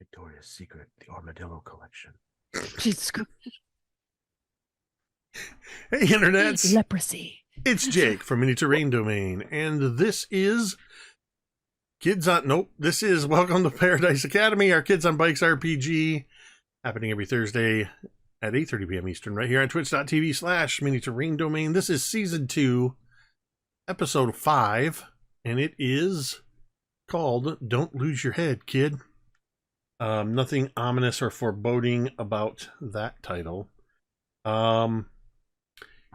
Victoria's Secret, the Armadillo Collection. Jesus Christ. Hey, internets! Leprosy. It's Jake from Mini Terrain Domain, and this is this is Welcome to Paradise Academy, our Kids on Bikes RPG, happening every Thursday at 8:30 p.m. Eastern, right here on twitch.tv/Mini Terrain Domain. This is Season 2, Episode 5, and it is called Don't Lose Your Head, Kid. Nothing ominous or foreboding about that title. A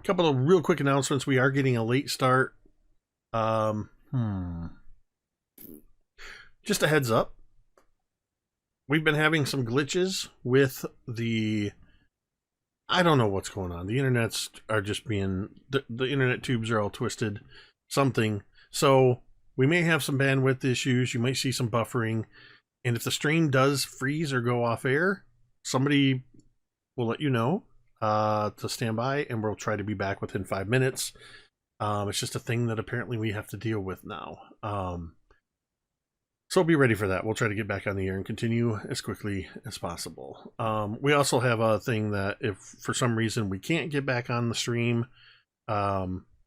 couple of real quick announcements. We are getting a late start. Just a heads up. We've been having some glitches with I don't know what's going on. The internets are just being... The internet tubes are all twisted. Something. So we may have some bandwidth issues. You might see some buffering. And if the stream does freeze or go off air, somebody will let you know to stand by, and we'll try to be back within 5 minutes. It's just a thing that apparently we have to deal with now. So be ready for that. We'll try to get back on the air and continue as quickly as possible. We also have a thing that if for some reason we can't get back on the stream,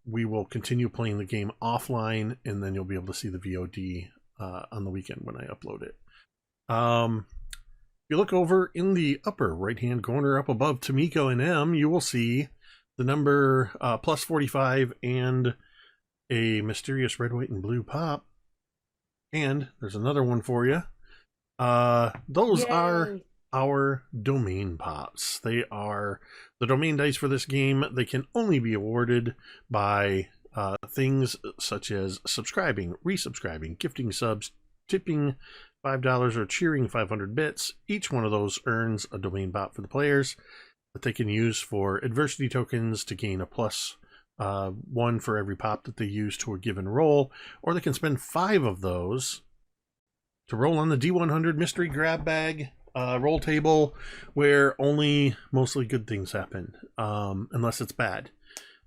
we will continue playing the game offline, and then you'll be able to see the VOD on the weekend when I upload it. If you look over in the upper right-hand corner up above Tamiko and M, you will see the number plus 45 and a mysterious red, white, and blue pop. And there's another one for you. Those Yay. are our domain pops. They are the domain dice for this game. They can only be awarded by things such as subscribing, resubscribing, gifting subs, tipping $5 or cheering 500 bits. Each one of those earns a domain bot for the players that they can use for adversity tokens to gain a plus one for every pop that they use to a given roll, or they can spend 5 of those to roll on the D100 mystery grab bag roll table, where only mostly good things happen, unless it's bad.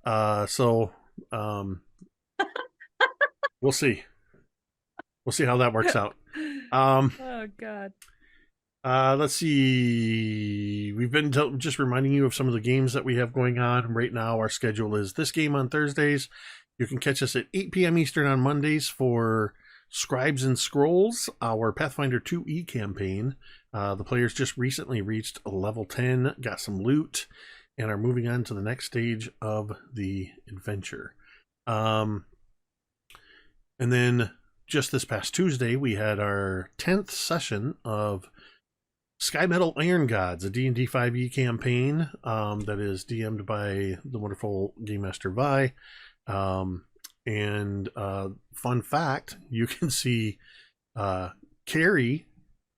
So we'll see. We'll see how that works out. Oh God. Let's see. We've been just reminding you of some of the games that we have going on right now. Our schedule is this game on Thursdays. You can catch us at 8 p.m. Eastern on Mondays for Scribes and Scrolls, our Pathfinder 2E campaign. The players just recently reached level 10, got some loot, and are moving on to the next stage of the adventure. And then just this past Tuesday, we had our 10th session of Sky Metal Iron Gods, a D&D 5e campaign that is DM'd by the wonderful Game Master Vi. And fun fact, you can see Carrie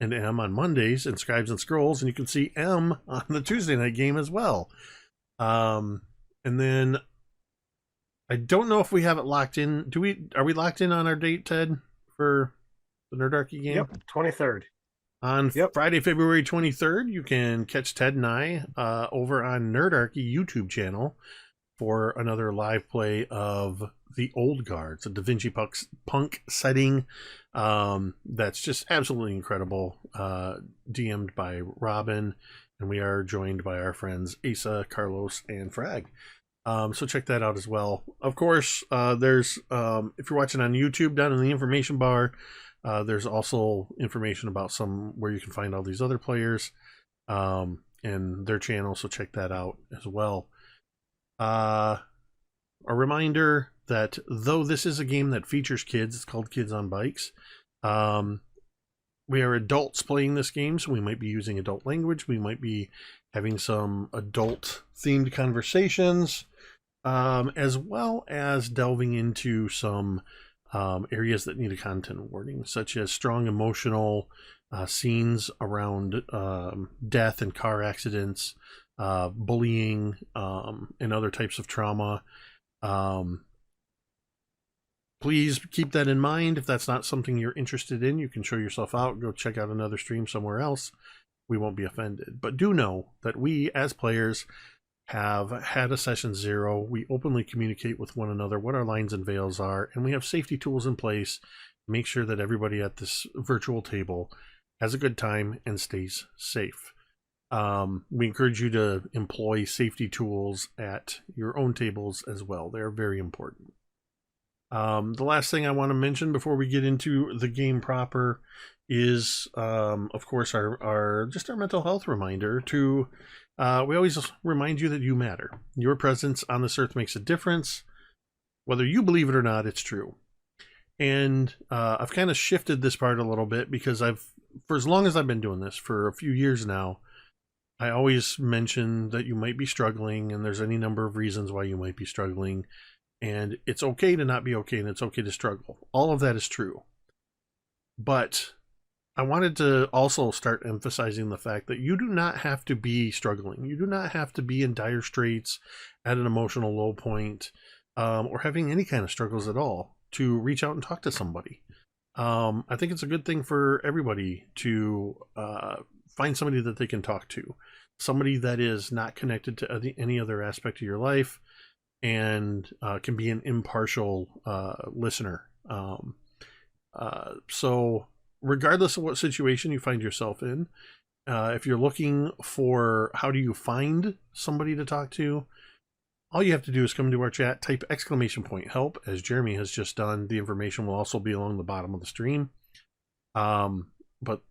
and M on Mondays in Scribes and Scrolls, and you can see M on the Tuesday night game as well. And then I don't know if we have it locked in. Are we locked in on our date, Ted, for the Nerdarchy game? Yep, 23rd. On Friday, February 23rd, you can catch Ted and I over on Nerdarchy YouTube channel for another live play of The Old Guard. It's a Da Vinci Punk setting that's just absolutely incredible, DM'd by Robin, and we are joined by our friends Asa, Carlos, and Frag. So check that out as well. Of course, there's if you're watching on YouTube, down in the information bar, there's also information about where you can find all these other players and their channel, so check that out as well. A reminder that though this is a game that features kids, it's called Kids on Bikes. We are adults playing this game, so we might be using adult language. We might be having some adult-themed conversations, as well as delving into some areas that need a content warning, such as strong emotional scenes around death and car accidents, bullying, and other types of trauma. Please keep that in mind. If that's not something you're interested in, you can show yourself out, go check out another stream somewhere else. We won't be offended. But do know that we, as players, have had a session 0. We openly communicate with one another what our lines and veils are, and we have safety tools in place to make sure that everybody at this virtual table has a good time, and stays safe. We encourage you to employ safety tools at your own tables as well. They're very important. The last thing I want to mention before we get into the game proper is, of course, our mental health reminder to, we always remind you that you matter. Your presence on this earth makes a difference. Whether you believe it or not, it's true. And I've kind of shifted this part a little bit because for as long as I've been doing this, for a few years now, I always mention that you might be struggling, and there's any number of reasons why you might be struggling. And it's okay to not be okay, and it's okay to struggle. All of that is true. But I wanted to also start emphasizing the fact that you do not have to be struggling. You do not have to be in dire straits, at an emotional low point, or having any kind of struggles at all to reach out and talk to somebody. I think it's a good thing for everybody to find somebody that they can talk to. Somebody that is not connected to any other aspect of your life, and can be an impartial listener. So regardless of what situation you find yourself in, if you're looking for how do you find somebody to talk to, all you have to do is come to our chat, type !help, as Jeremy has just done. The information will also be along the bottom of the stream. But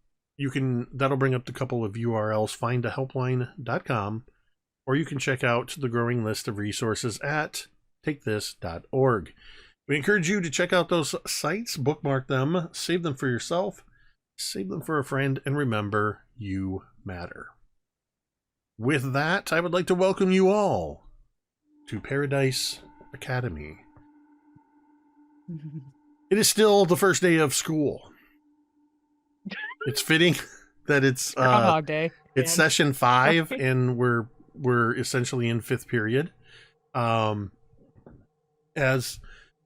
that'll bring up a couple of URLs, findahelpline.com, or you can check out the growing list of resources at takethis.org. We encourage you to check out those sites, bookmark them, save them for yourself, save them for a friend, and remember, you matter. With that, I would like to welcome you all to Paradise Academy. It is still the first day of school. It's fitting that it's Groundhog Day. It's session 5, and we're essentially in 5th period. As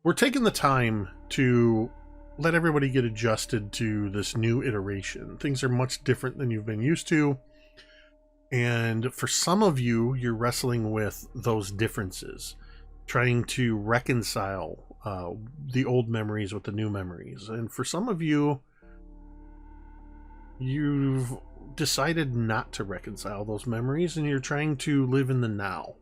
we're taking the time to let everybody get adjusted to this new iteration. Things are much different than you've been used to. And for some of you, you're wrestling with those differences, trying to reconcile the old memories with the new memories. And for some of you, you've decided not to reconcile those memories, and you're trying to live in the now.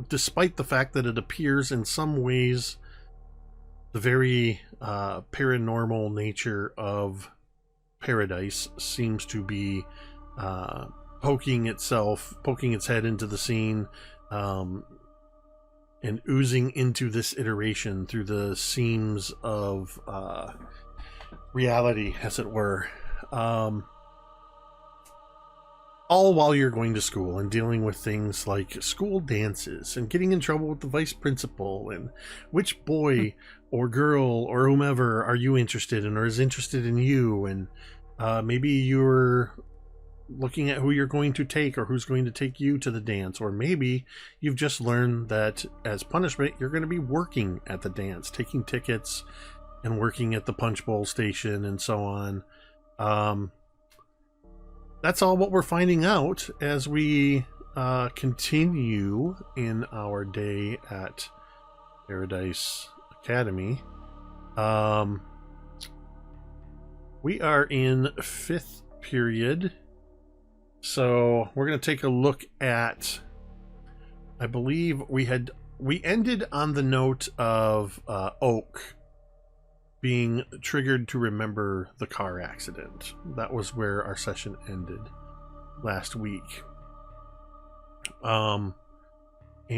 Despite the fact that it appears in some ways the very paranormal nature of Paradise seems to be poking its head into the scene, and oozing into this iteration through the seams of reality, as it were. All while you're going to school and dealing with things like school dances and getting in trouble with the vice principal, and which boy or girl or whomever are you interested in or is interested in you, and maybe you're looking at who you're going to take or who's going to take you to the dance, or maybe you've just learned that as punishment you're going to be working at the dance, taking tickets and working at the punch bowl station and so on. That's all what we're finding out as we continue in our day at Paradise Academy. We are in 5th period, so we're going to take a look at, I believe we ended on the note of Oak being triggered to remember the car accident. That was where our session ended last week. So we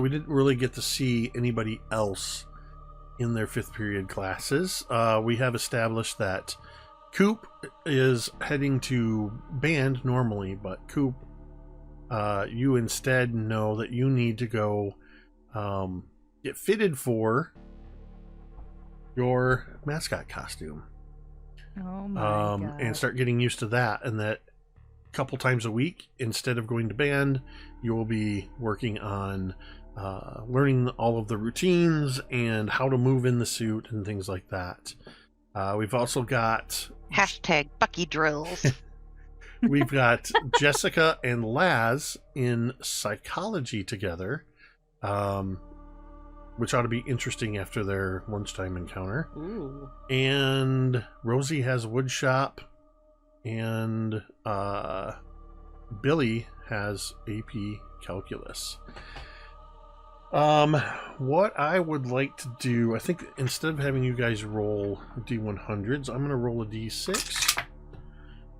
didn't really get to see anybody else in their 5th period classes. We have established that Coop is heading to band normally, but Coop, you instead know that you need to go get fitted for your mascot costume. Oh my God. And start getting used to that, and that a couple times a week, instead of going to band, you will be working on learning all of the routines and how to move in the suit and things like that. We've also got #Bucky drills. We've got Jessica and Laz in psychology together. which ought to be interesting after their lunchtime encounter. Ooh. And Rosie has wood shop, and Billy has AP calculus. What I would like to do, I think instead of having you guys roll D100s, I'm going to roll a D6.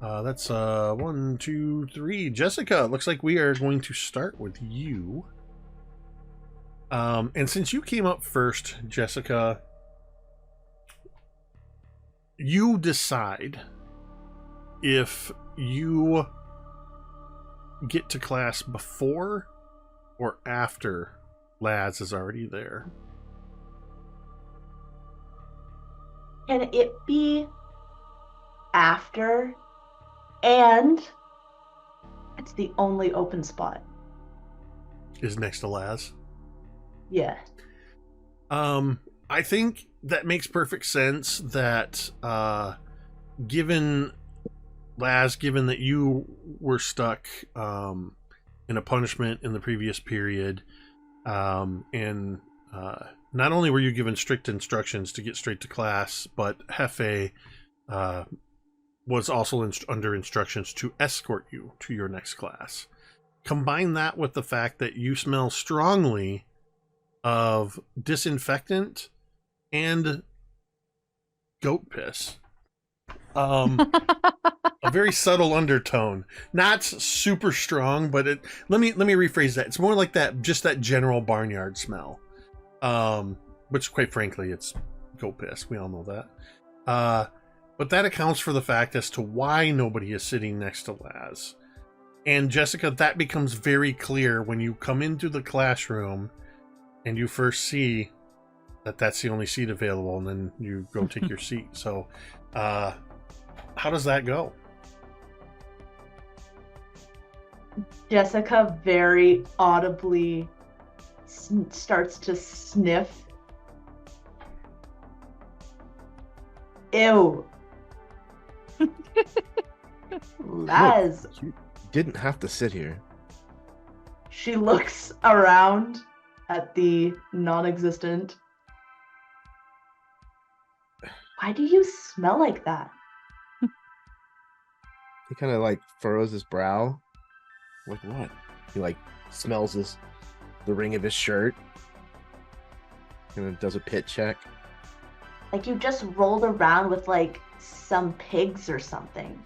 That's 1, 2, 3. Jessica, looks like we are going to start with you. And since you came up first, Jessica, you decide if you get to class before or after Laz is already there. Can it be after? And it's the only open spot. Is next to Laz. Yeah. I think that makes perfect sense that given that you were stuck in a punishment in the previous period, and not only were you given strict instructions to get straight to class, but Hefe was also under instructions to escort you to your next class. Combine that with the fact that you smell strongly of disinfectant and goat piss. A very subtle undertone, not super strong, but let me rephrase that. It's more like that, just that general barnyard smell, which quite frankly it's goat piss, we all know that, but that accounts for the fact as to why nobody is sitting next to Laz. And Jessica, that becomes very clear when you come into the classroom and you first see that that's the only seat available, and then you go take your seat. So how does that go? Jessica very audibly starts to sniff. Ew. Laz. You didn't have to sit here. She looks around at the non-existent. Why do you smell like that? He kind of like furrows his brow. Like what? He like smells the ring of his shirt. And then does a pit check. Like you just rolled around with like some pigs or something.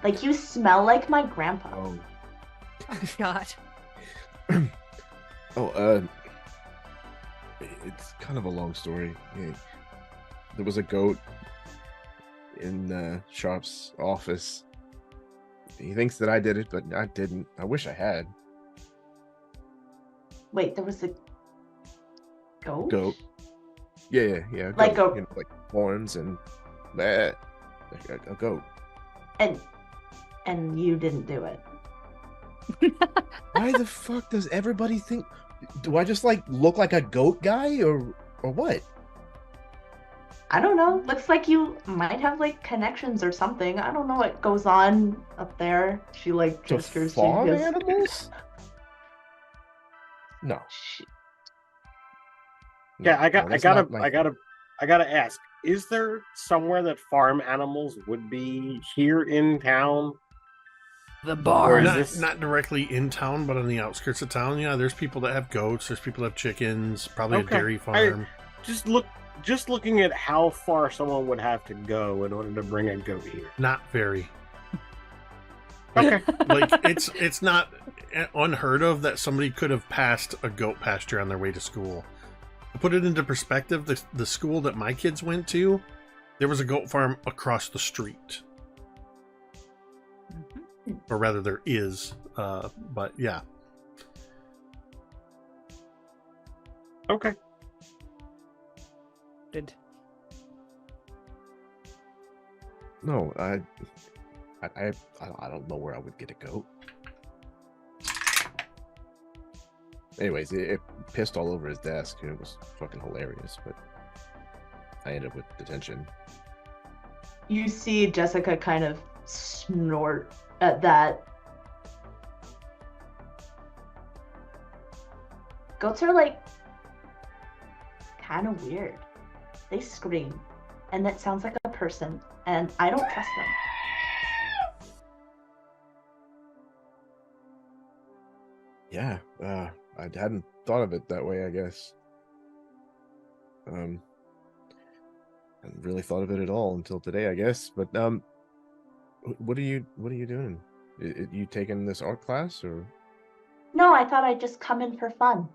Like you smell like my grandpa. Oh. Oh, God. It's kind of a long story. Yeah. There was a goat in Sharp's office. He thinks that I did it, but I didn't. I wish I had. Wait, there was a goat? Goat. Yeah. A Like goat, like horns and a goat. And you didn't do it. Why the fuck does everybody think? Do I just like look like a goat guy or what? I don't know. Looks like you might have like connections or something. I don't know what goes on up there. She like To gestures. farm She goes, animals? No. Yeah, I that's not my- gotta ask. Is there somewhere that farm animals would be here in town? The Or barn. is Not, this- not directly in town, but on the outskirts of town. Yeah, there's people that have goats. There's people that have chickens. Probably Okay. a dairy farm. Just looking at how far someone would have to go in order to bring a goat here. Not very. Okay. Like it's not unheard of that somebody could have passed a goat pasture on their way to school. To put it into perspective, the school that my kids went to, there was a goat farm across the street. Or rather, there is. But yeah. Okay. Good. No, I don't know where I would get a goat. Anyways, it pissed all over his desk. It was fucking hilarious, but I ended up with detention. You see Jessica kind of snort at that. Goats are like kind of weird. They scream, and that sounds like a person, and I don't trust them. Yeah, I hadn't thought of it that way, I guess. I hadn't really thought of it at all until today, I guess. But what are you doing? You taking this art class or? No, I thought I'd just come in for fun.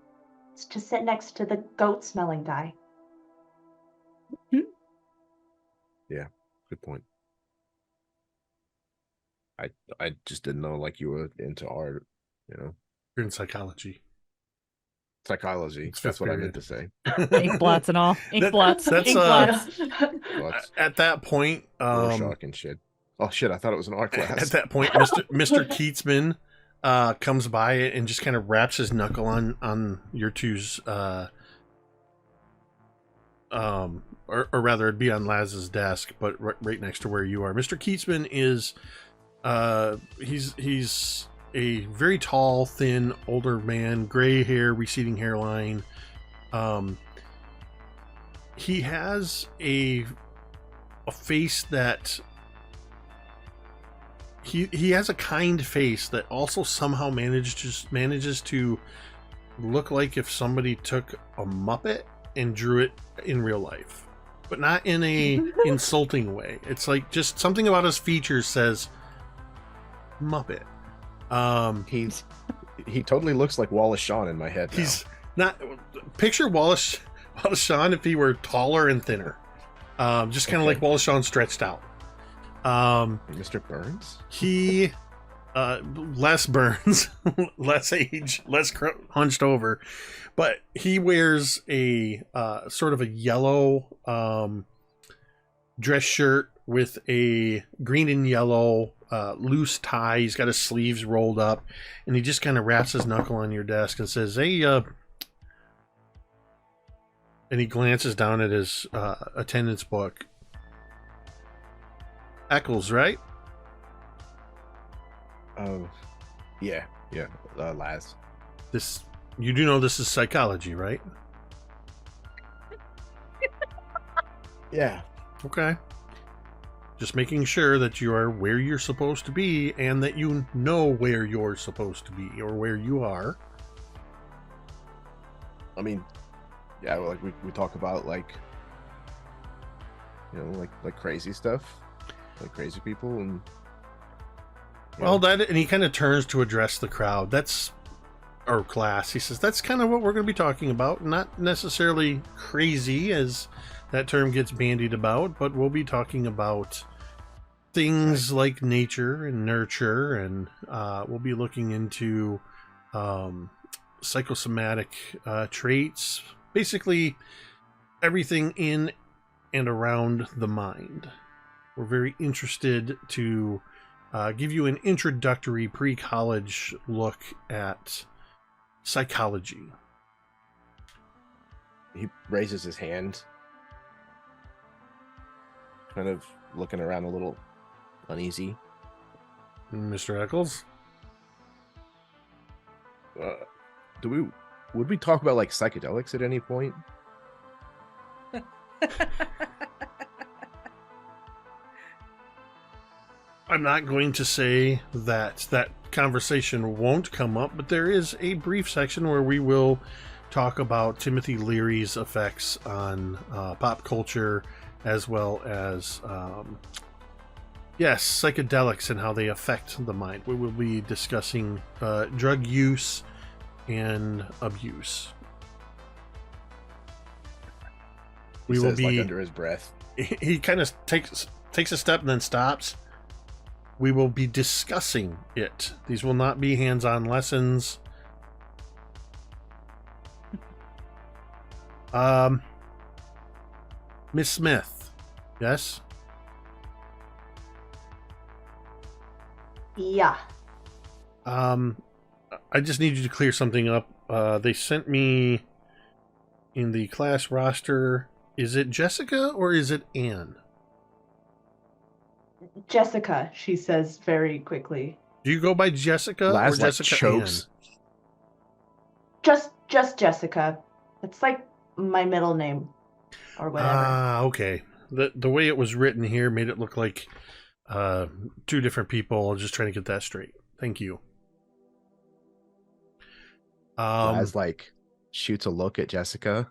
It's to sit next to the goat-smelling guy. Yeah, good point. I just didn't know like you were into art, you know. You're in psychology. Psychology. It's That's fifth what I period. meant to say. Ink blots and all. Ink blots. That's, Ink blots. Lots At that point, Rorschach and shit. Oh shit! I thought it was an art class. at that point, Mr. Keatsman comes by and just kind of wraps his knuckle on your two's, or rather, it'd be on Laz's desk, but right next to where you are. Mr. Keatsman is, he's a very tall, thin, older man, gray hair, receding hairline. He has a face that he has a kind face that also somehow manages to look like if somebody took a Muppet and drew it in real life, but not in a insulting way. It's like just something about his features says Muppet. He totally looks like Wallace Shawn in my head now. He's not. Picture Wallace Shawn if he were taller and thinner. Just kind of like Wallace Shawn stretched out. Mr. Burns? He less burns, less age, less hunched over, but he wears a sort of a yellow dress shirt with a green and yellow loose tie. He's got his sleeves rolled up, and he just kind of wraps his knuckle on your desk and says, "Hey," and he glances down at his attendance book. Eccles, right? Oh, yeah, Laz. This, you do know this is psychology, right? Yeah. Okay. Just making sure that you are where you're supposed to be and that you know where you're supposed to be or where you are. I mean, yeah, like we talk about like, you know, like crazy stuff, like crazy people, and well, and he kind of turns to address the crowd. That's our class. He says that's kind of what we're going to be talking about. Not necessarily crazy as that term gets bandied about, but we'll be talking about things like nature and nurture, and we'll be looking into psychosomatic traits, basically everything in and around the mind. We're very interested to give you an introductory pre-college look at psychology. He raises his hand, kind of looking around a little uneasy. Mr. Eccles? Would we talk about like psychedelics at any point? I'm not going to say that that conversation won't come up, but there is a brief section where we will talk about Timothy Leary's effects on pop culture, as well as psychedelics and how they affect the mind. We will be discussing drug use and abuse. He says, like, under his breath. He kind of takes a step and then stops. We will be discussing it. These will not be hands-on lessons. Miss Smith, yes? Yeah. I just need you to clear something up. They sent me in the class roster. Is it Jessica or is it Anne? Jessica, she says very quickly. Do you go by Jessica Laz, or Jessica chokes. Ann? Just Jessica. It's like my middle name or whatever. Ah, okay. The way it was written here made it look like two different people. Just trying to get that straight. Thank you. Laz like shoots a look at Jessica.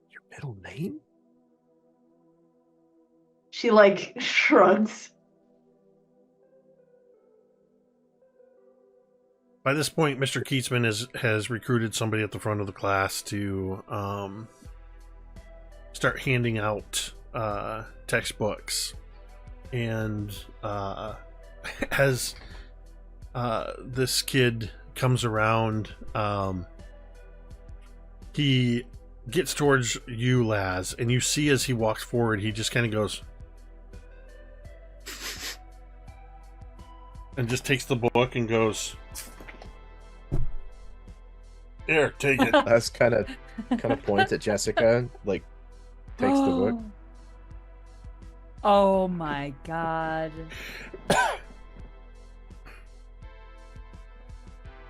Your middle name? She like shrugs. By this point, Mr. Keatsman has recruited somebody at the front of the class to start handing out textbooks. And as this kid comes around, he gets towards you, Laz, and you see as he walks forward, he just kind of goes and just takes the book and goes, "Here, take it." Laz kind of points at Jessica, like takes the book. Oh my god.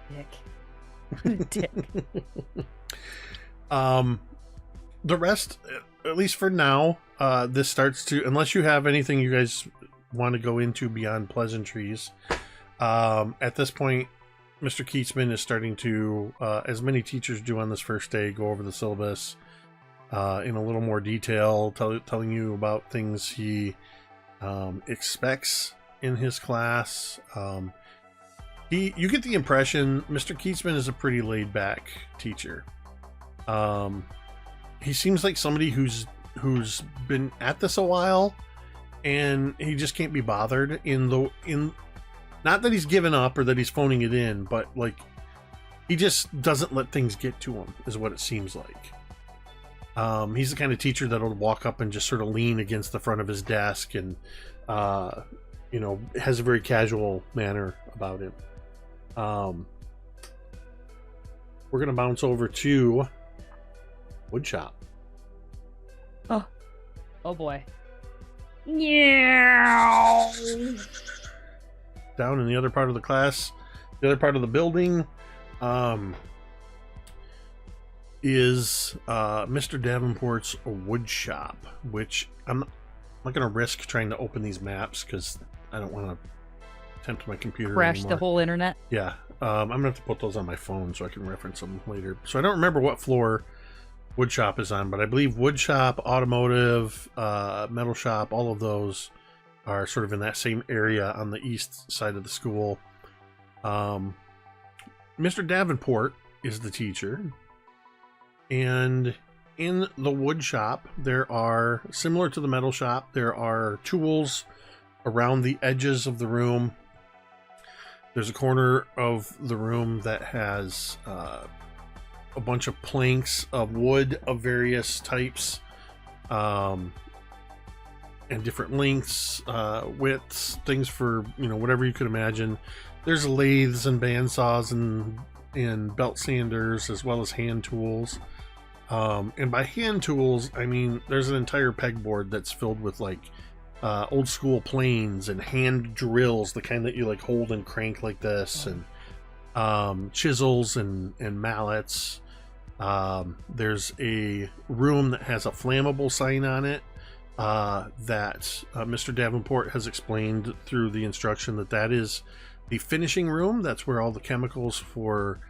Dick. Dick. The rest, at least for now, this starts to, unless you have anything you guys want to go into beyond pleasantries, at this point, Mr. Keatsman is starting to, as many teachers do on this first day, go over the syllabus in a little more detail, telling you about things he expects in his class. You get the impression Mr. Keatsman is a pretty laid-back teacher. He seems like somebody who's been at this a while, and he just can't be bothered. Not that he's given up or that he's phoning it in, but like he just doesn't let things get to him, is what it seems like. He's the kind of teacher that'll walk up and just sort of lean against the front of his desk and has a very casual manner about him. We're gonna bounce over to Woodshop. Oh boy. Yeah. Down in the other part of the class, the other part of the building, is Mr. Davenport's woodshop, which I'm not going to risk trying to open these maps because I don't want to tempt my computer Crash anymore. the whole internet. Yeah, I'm going to have to put those on my phone so I can reference them later. So I don't remember what floor woodshop is on, but I believe woodshop, automotive, metal shop, all of those are sort of in that same area on the east side of the school. Mr. Davenport is the teacher, and in the wood shop there are, similar to the metal shop, there are tools around the edges of the room. There's a corner of the room that has a bunch of planks of wood of various types, and different lengths, widths, things for, whatever you could imagine. There's lathes and bandsaws and belt sanders, as well as hand tools. And by hand tools, I mean there's an entire pegboard that's filled with old school planes and hand drills, the kind that you hold and crank like this, and chisels and mallets. There's a room that has a flammable sign on it, that Mr. Davenport has explained through the instruction that is the finishing room. That's where all the chemicals for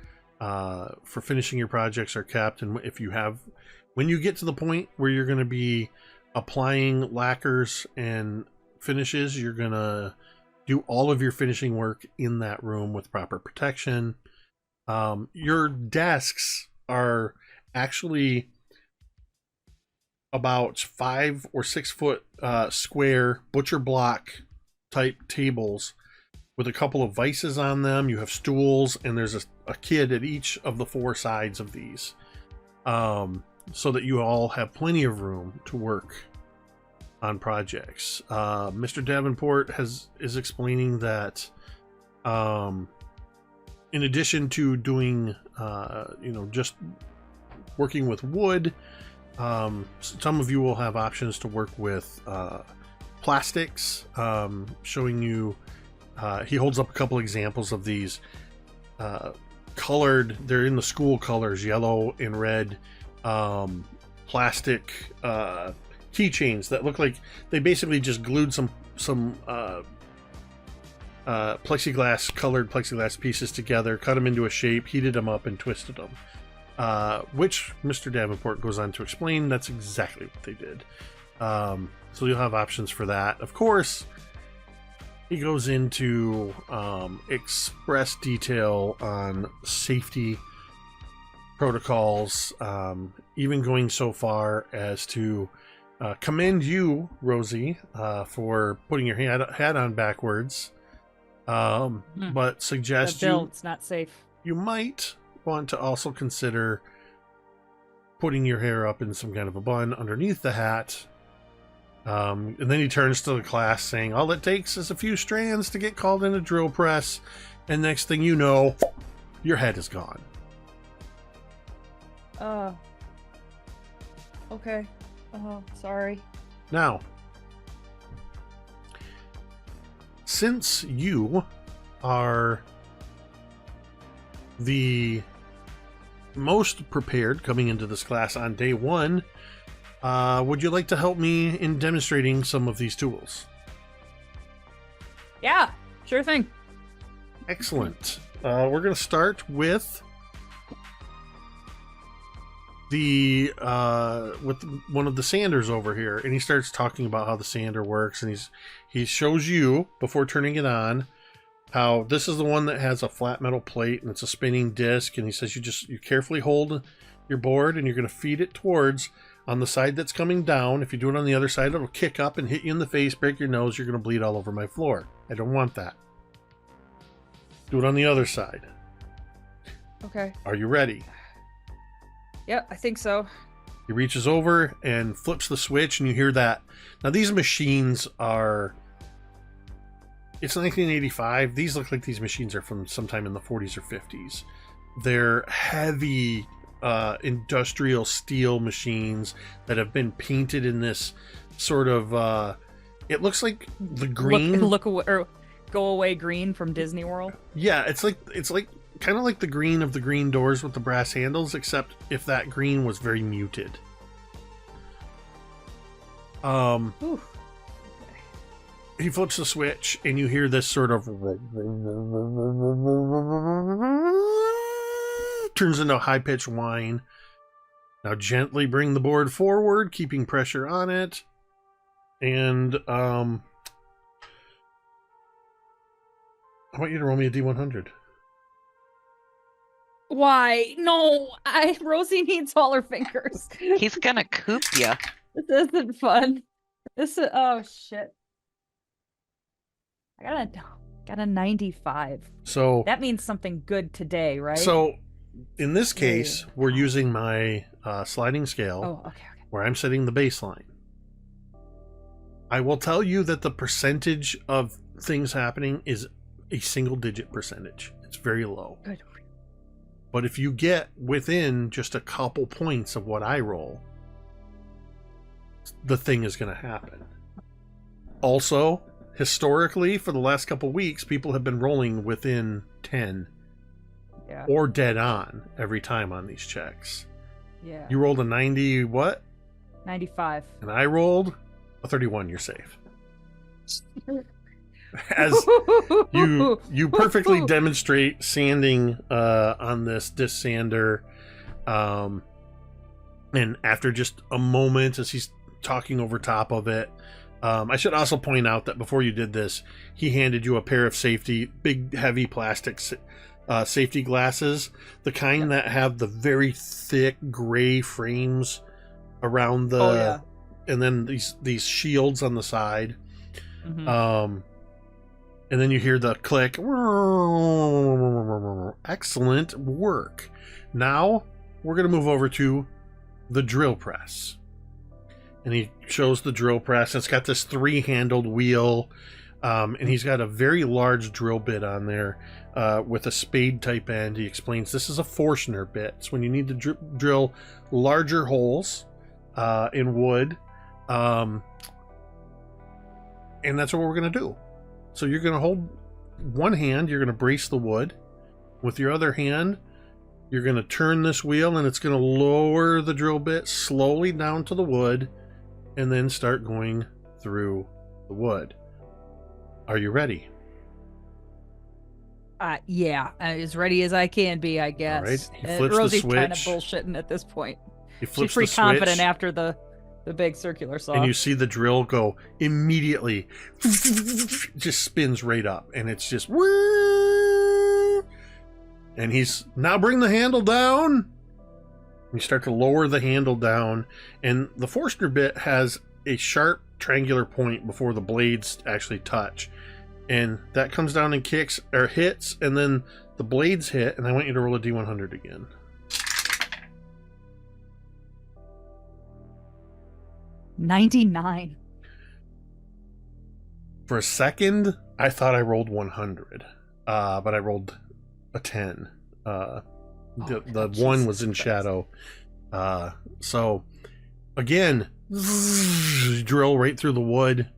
finishing your projects are kept. And when you get to the point where you're going to be applying lacquers and finishes, you're going to do all of your finishing work in that room with proper protection. Your desks are actually about 5 or 6 foot square butcher block type tables with a couple of vices on them. You have stools, and there's a kid at each of the 4 sides of these, so that you all have plenty of room to work on projects. Mr. Davenport is explaining that in addition to doing just working with wood, some of you will have options to work with plastics, showing you, he holds up a couple examples of these. colored, they're in the school colors, yellow and red, plastic keychains that look like they basically just glued some colored plexiglass pieces together, cut them into a shape, heated them up, and twisted them. Which Mr. Davenport goes on to explain that's exactly what they did. So you'll have options for that. Of course, he goes into express detail on safety protocols, even going so far as to commend you, Rosie, for putting your hat on backwards. But suggest it's not safe. you might want to also consider putting your hair up in some kind of a bun underneath the hat. And then he turns to the class saying, all it takes is a few strands to get called in a drill press, and next thing you know, your head is gone. Okay. Oh, sorry. Now, since you are the most prepared coming into this class on day one, would you like to help me in demonstrating some of these tools? Yeah, sure thing. Excellent. We're going to start with with one of the sanders over here, and he starts talking about how the sander works, and he shows you before turning it on how this is the one that has a flat metal plate and it's a spinning disc, and he says you carefully hold your board and you're going to feed it towards on the side that's coming down. If you do it on the other side, it'll kick up and hit you in the face, break your nose, you're going to bleed all over my floor. I don't want that. Do it on the other side. Okay. Are you ready? Yep, I think so. He reaches over and flips the switch, and you hear that. Now, these machines are... It's 1985. These look like these machines are from sometime in the 40s or 50s. They're heavy industrial steel machines that have been painted in this sort of... it looks like the green... Look away, or go away green from Disney World. Yeah, it's like kind of like the green of the green doors with the brass handles, except if that green was very muted. Ooh. He flips the switch and you hear this sort of turns into a high-pitched whine. Now gently bring the board forward, keeping pressure on it. And I want you to roll me a D100. Why? No, Rosie needs all her fingers. He's gonna coop ya. This isn't fun. Oh shit. I got a 95. So that means something good today, right? So in this case, we're using my sliding scale. Oh, okay. Where I'm setting the baseline. I will tell you that the percentage of things happening is a single-digit percentage. It's very low. Good. But if you get within just a couple points of what I roll, the thing is going to happen. Also, historically, for the last couple weeks, people have been rolling within 10 or dead on every time on these checks. Yeah. You rolled a 90 what? 95. And I rolled a 31. You're safe. As you perfectly demonstrate sanding on this disc sander, and after just a moment as he's talking over top of it, I should also point out that before you did this, he handed you a pair of big heavy plastic safety glasses, the kind that have the very thick gray frames around the and then these shields on the side. Mm-hmm. And then you hear the click. Excellent work. Now we're going to move over to the drill press. And he shows the drill press. It's got this 3-handled wheel. And he's got a very large drill bit on there with a spade type end. He explains this is a Forstner bit. It's when you need to drill larger holes in wood. And that's what we're going to do. So you're going to hold one hand, you're going to brace the wood, With your other hand, you're going to turn this wheel and it's going to lower the drill bit slowly down to the wood and then start going through the wood. Are you ready? Yeah, as ready as I can be, I guess. All right. He flips Rosie's the switch. kind of bullshitting at this point. He flips She's pretty the confident switch, after the big circular saw. and you see the drill go immediately. Just spins right up, and it's just. And he's now bring the handle down. You start to lower the handle down, and the Forstner bit has a sharp triangular point before the blades actually touch. And that comes down and kicks or hits, and then the blades hit, and I want you to roll a D100 again. $99. For a second, I thought I rolled 100, but I rolled a 10. The one was in shadow. So, again, drill right through the wood,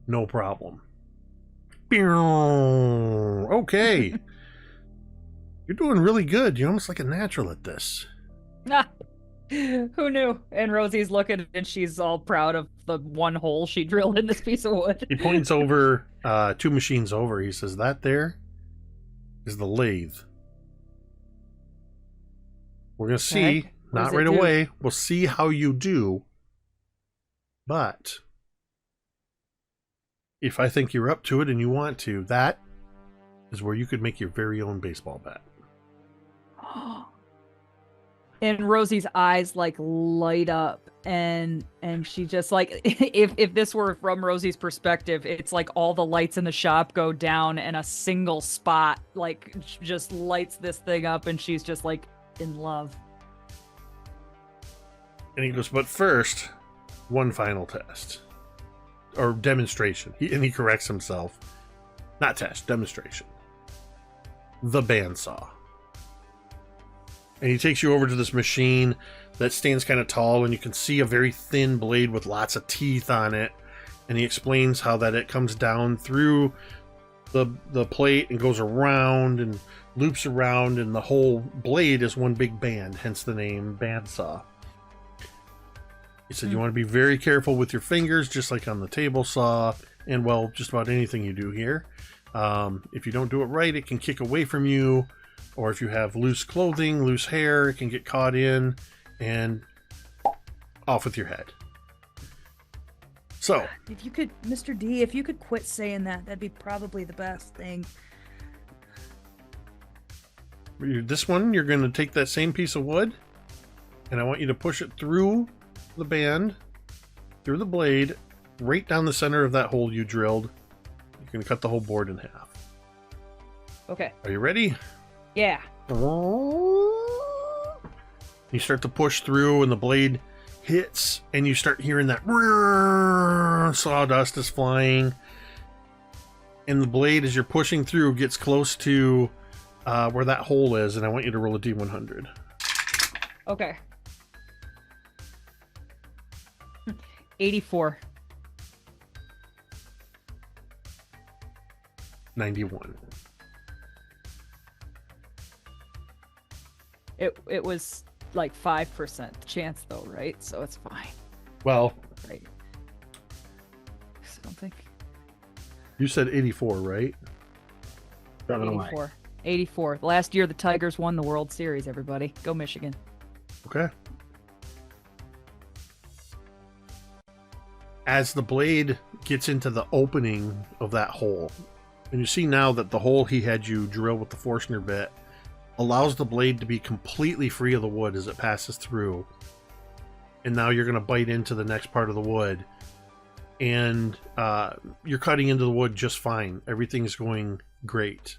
no problem. Okay. You're doing really good. You're almost like a natural at this. Who knew? And Rosie's looking and she's all proud of the one hole she drilled in this piece of wood. He points over 2 machines over. He says, that there is the lathe. We're going to see, Okay. not What right does it do? away. We'll see how you do. But if I think you're up to it and you want to, that is where you could make your very own baseball bat. And Rosie's eyes like light up and she just like if this were from Rosie's perspective, it's like all the lights in the shop go down and a single spot like just lights this thing up and she's just like in love. And he goes, but first, one final test. Or demonstration. He corrects himself. Not test, demonstration. The bandsaw. And he takes you over to this machine that stands kind of tall, and you can see a very thin blade with lots of teeth on it. And he explains how that it comes down through the plate and goes around and loops around, and the whole blade is one big band, hence the name bandsaw. He said you want to be very careful with your fingers, just like on the table saw, and well, just about anything you do here. If you don't do it right, it can kick away from you, or if you have loose clothing, loose hair, it can get caught in, and off with your head. So, If you could, Mr. D, if you could quit saying that, that'd be probably the best thing. this one, you're going to take that same piece of wood, and I want you to push it through the band, through the blade, right down the center of that hole you drilled. You're going to cut the whole board in half. Okay. Are you ready? Yeah. You start to push through, and the blade hits, and you start hearing that sawdust is flying. And the blade, as you're pushing through, gets close to where that hole is, and I want you to roll a D100. Okay. 84. 91. It was like 5% chance though, right? So it's fine, Well, right? Something. you said 84, right? 84. 84. Last year the Tigers won the World Series, everybody. Go Michigan. Okay. As the blade gets into the opening of that hole, and you see now that the hole he had you drill with the Forstner bit allows the blade to be completely free of the wood as it passes through. And now you're going to bite into the next part of the wood. And you're cutting into the wood just fine. Everything's going great.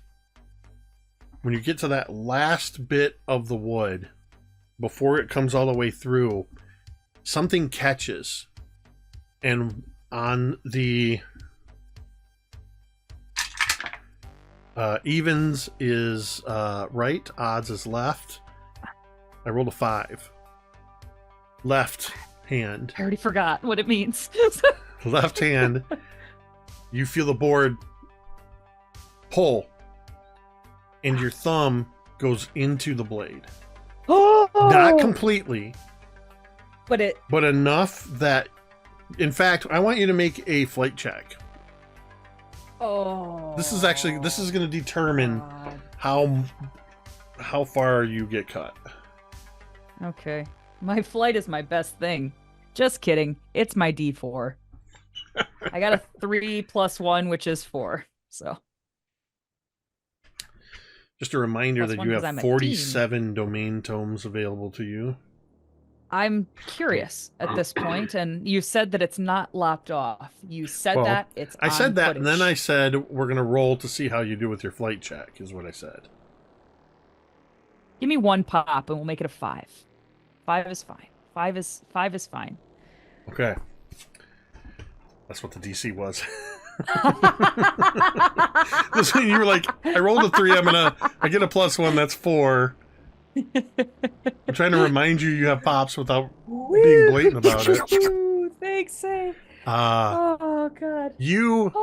When you get to that last bit of the wood, before it comes all the way through, something catches. And on the evens is right, odds is left. I rolled a 5. Left hand. I already forgot what it means. Left hand. You feel the board pull. and your thumb goes into the blade. Oh! Not completely, But it. but enough that, in fact, I want you to make a flight check. Oh. This is going to determine God. how far you get cut. Okay. My flight is my best thing. Just kidding. It's my D4. I got a 3 + 1, which is 4. So. Just a reminder Plus that one you 'cause have I'm a 47 domain tomes available to you. I'm curious at this point, and you said that it's not lopped off. You said Well, that it's. I on said that, footage. and then I said we're going to roll to see how you do with your flight check, is what I said. Give me 1 pop, and we'll make it a 5. 5 is fine. 5 is fine. Okay. That's what the DC was. This one, you were like, I rolled a 3, I get a +1, that's 4. I'm trying to remind you have pops without being blatant about it. Ooh, thanks, Say. Oh God. You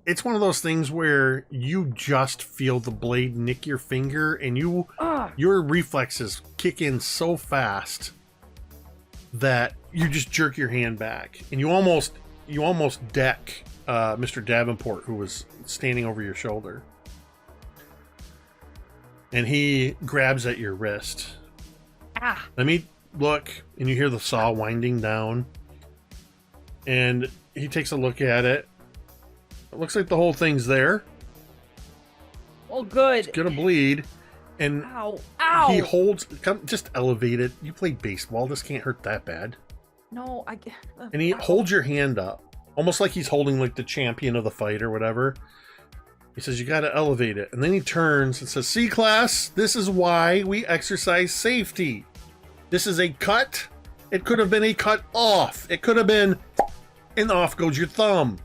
it's one of those things where you just feel the blade nick your finger, and your reflexes kick in so fast that you just jerk your hand back, and you almost deck Mr. Davenport, who was standing over your shoulder, and he grabs at your wrist. Let me look, and you hear the saw winding down, and he takes a look at it. It looks like the whole thing's there. Oh, good. It's gonna bleed, and Ow! he holds. Just elevate it. You play baseball. This can't hurt that bad. No, And he holds your hand up, almost like he's holding like the champion of the fight or whatever. He says, you got to elevate it. And then he turns and says, see, class, this is why we exercise safety. This is a cut. It could have been a cut off. It could have been, and off goes your thumb.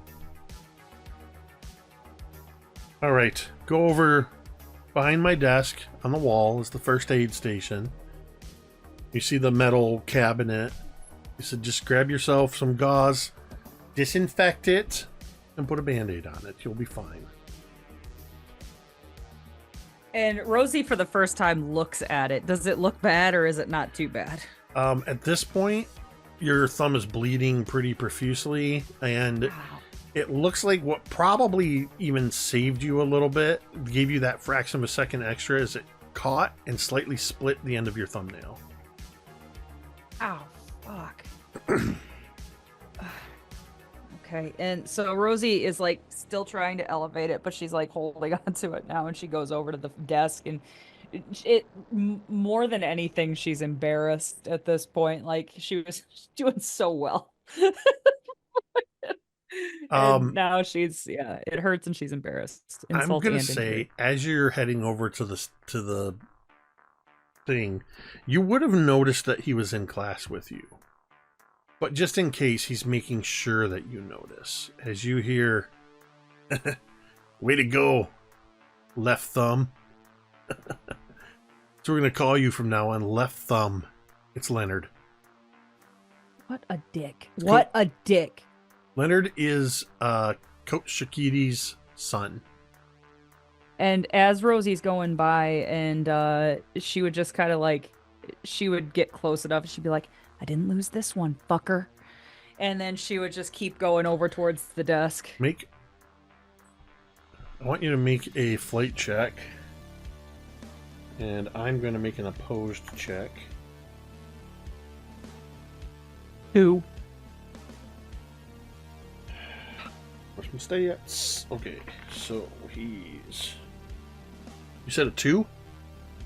All right, go over behind my desk on the wall is the first aid station. You see the metal cabinet. He said, just grab yourself some gauze, disinfect it, and put a Band-Aid on it. You'll be fine. And Rosie, for the first time, looks at it. Does it look bad, or is it not too bad? At this point, your thumb is bleeding pretty profusely, and it looks like what probably even saved you a little bit, gave you that fraction of a second extra, is it caught and slightly split the end of your thumbnail. Ow, fuck. Okay, and so Rosie is like still trying to elevate it, but she's like holding onto it now, and she goes over to the desk, and more than anything, she's embarrassed at this point. Like, she was doing so well. And now it hurts, and she's embarrassed. I'm Insult gonna and say, injury. as you're heading over to the thing, you would have noticed that he was in class with you. But just in case, he's making sure that you notice. As you hear, way to go, left thumb. So we're going to call you from now on Left Thumb. It's Leonard. What a dick. What a dick. Leonard is Coach Shakiti's son. And as Rosie's going by, and she would just kind of like, she would get close enough, and she'd be like, I didn't lose this one, fucker. And then she would just keep going over towards the desk. I want you to make a flight check. And I'm going to make an opposed check. 2. Where's my stay at? Okay, so he's... You said a 2?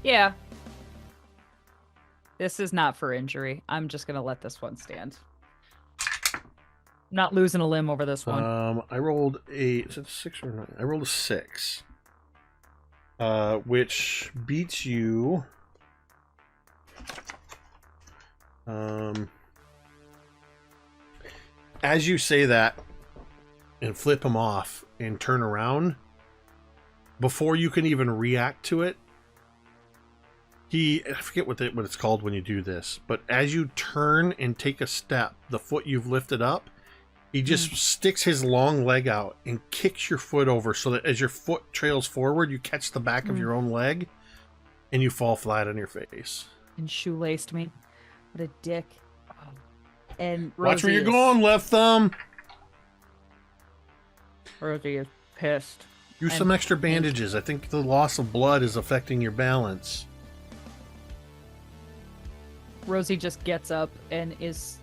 Yeah. This is not for injury. I'm just going to let this one stand. I'm not losing a limb over this one. I rolled a... Is it 6 or 9? I rolled a 6. Which beats you... as you say that and flip him off and turn around, before you can even react to it, I forget what it's called when you do this, but as you turn and take a step, the foot you've lifted up, He just sticks his long leg out and kicks your foot over so that as your foot trails forward, you catch the back of your own leg and you fall flat on your face. And shoelaced me. What a dick. And Watch where Rosie you're going, left thumb. Rosie is pissed. Use some extra bandages. I think the loss of blood is affecting your balance. Rosie just gets up and is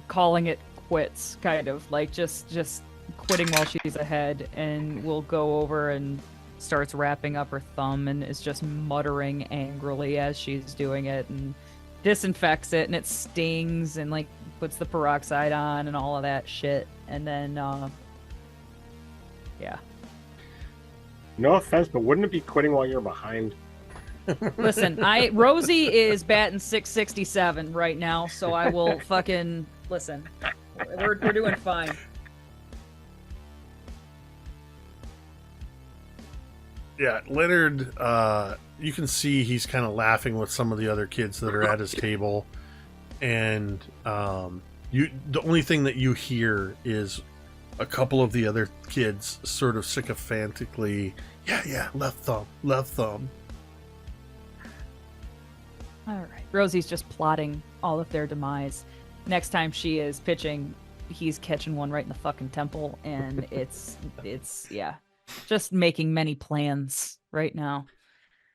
calling it quits, kind of like just quitting while she's ahead, and will go over and starts wrapping up her thumb and is just muttering angrily as she's doing it and disinfects it, and it stings, and like puts the peroxide on and all of that shit, and then yeah. No offense, but wouldn't it be quitting while you're behind? Listen, Rosie is batting 667 right now, so I will fucking listen. We're doing fine. Yeah, Leonard, you can see he's kind of laughing with some of the other kids that are at his table, and the only thing that you hear is a couple of the other kids sort of sycophantically, yeah, left thumb. All right. Rosie's just plotting all of their demise. Next time she is pitching, he's catching one right in the fucking temple, and it's yeah, just making many plans right now.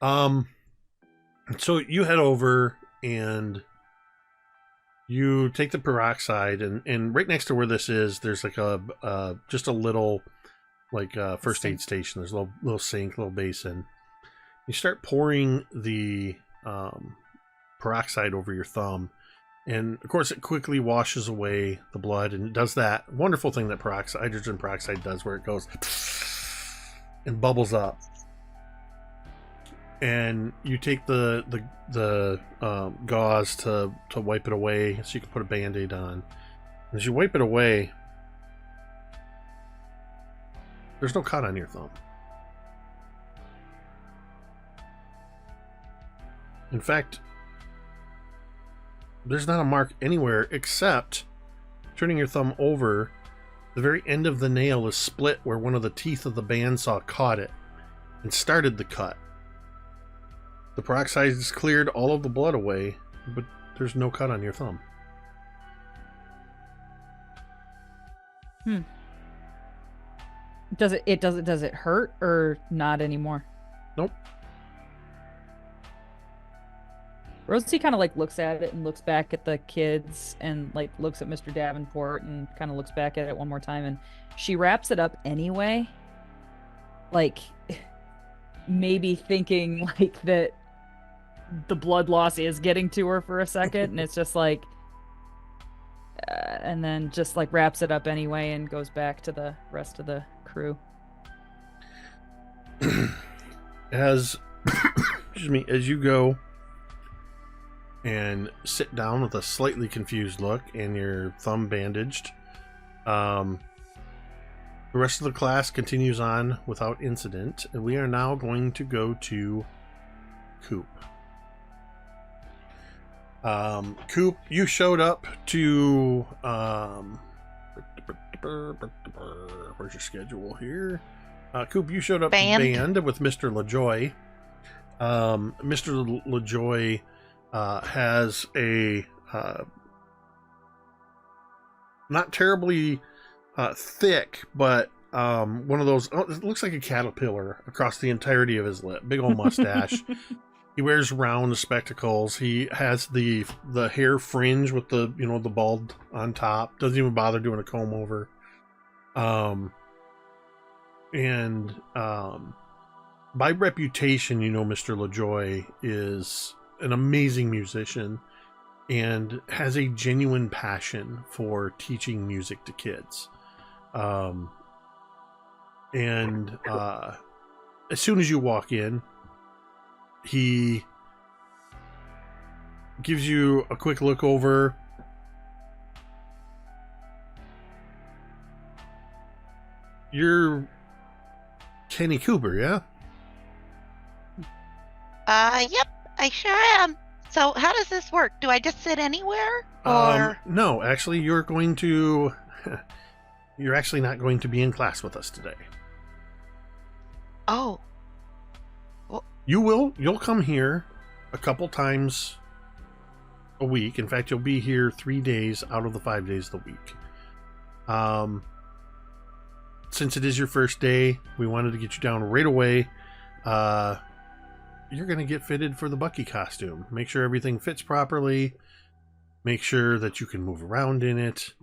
So you head over and you take the peroxide, and right next to where this is, there's like just a little like first aid station. There's a little sink, little basin. You start pouring the peroxide over your thumb, and of course it quickly washes away the blood, and it does that wonderful thing that hydrogen peroxide does, where it goes and bubbles up. And you take the gauze to wipe it away so you can put a band-aid on. As you wipe it away, there's no cut on your thumb. In fact, there's not a mark anywhere except turning your thumb over. The very end of the nail is split where one of the teeth of the bandsaw caught it and started the cut. The peroxide has cleared all of the blood away, but there's no cut on your thumb. Does it hurt or not anymore? Nope. Rosie kind of like looks at it and looks back at the kids and like looks at Mr. Davenport and kind of looks back at it one more time, and she wraps it up anyway, like maybe thinking like that the blood loss is getting to her for a second, and it's just like and then just like wraps it up anyway and goes back to the rest of the crew. As as you go and sit down with a slightly confused look and your thumb bandaged, the rest of the class continues on without incident, and we are now going to go to Coop. Coop, you showed up to where's your schedule here? Coop, you showed up to band with Mr. LaJoy. Mr. LaJoy has a not terribly thick, but one of those, it looks like a caterpillar across the entirety of his lip. Big old mustache. He wears round spectacles. He has the hair fringe with the the bald on top. Doesn't even bother doing a comb over. By reputation, Mr. LaJoy is an amazing musician and has a genuine passion for teaching music to kids. As soon as you walk in, he gives you a quick look over. You're Kenny Cooper, yeah? Yep, I sure am. So how does this work? Do I just sit anywhere? Or No, actually, you're going to you're actually not going to be in class with us today. Oh, You'll come here a couple times a week. In fact, you'll be here 3 days out of the 5 days of the week. Since it is your first day, we wanted to get you down right away. You're going to get fitted for the Bucky costume. Make sure everything fits properly. Make sure that you can move around in it.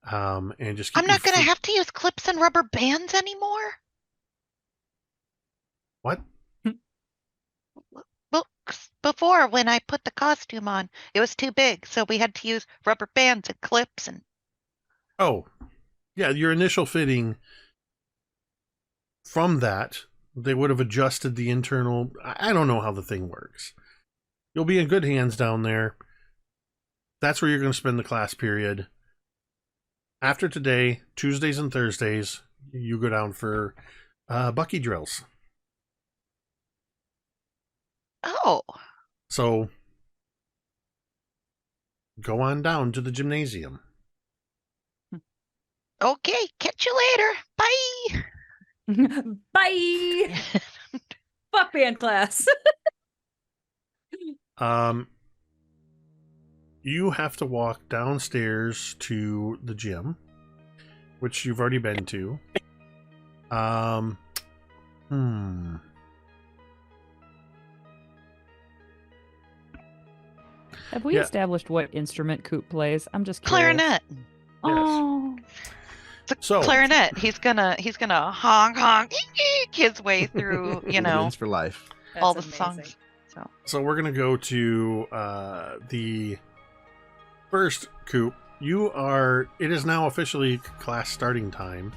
And just keep I'm not going to have to use clips and rubber bands anymore? What? Well, before, when I put the costume on, it was too big, so we had to use rubber bands and clips and... Oh, yeah, your initial fitting, from that, they would have adjusted the internal... I don't know how the thing works. You'll be in good hands down there. That's where you're going to spend the class period. After today, Tuesdays and Thursdays, you go down for Bucky drills. Oh. So, go on down to the gymnasium. Okay, catch you later. Bye. Bye. Fuck band class. You have to walk downstairs to the gym, which you've already been to. Have we established what instrument Coop plays? I'm just curious. Clarinet. Oh. So Clarinet. He's gonna honk honk his way through, Wins for life. all the That's songs. amazing. So we're gonna go to the first Coop. It is now officially class starting time,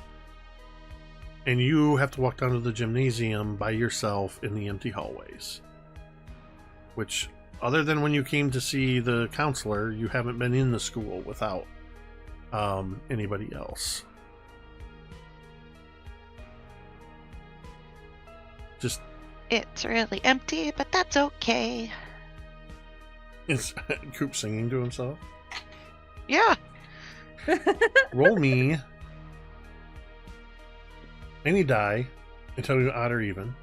and you have to walk down to the gymnasium by yourself in the empty hallways. Which, other than when you came to see the counselor, you haven't been in the school without anybody else. Just It's really empty, but that's okay. is Coop singing to himself. Yeah. Roll me any die and tell me odd or even.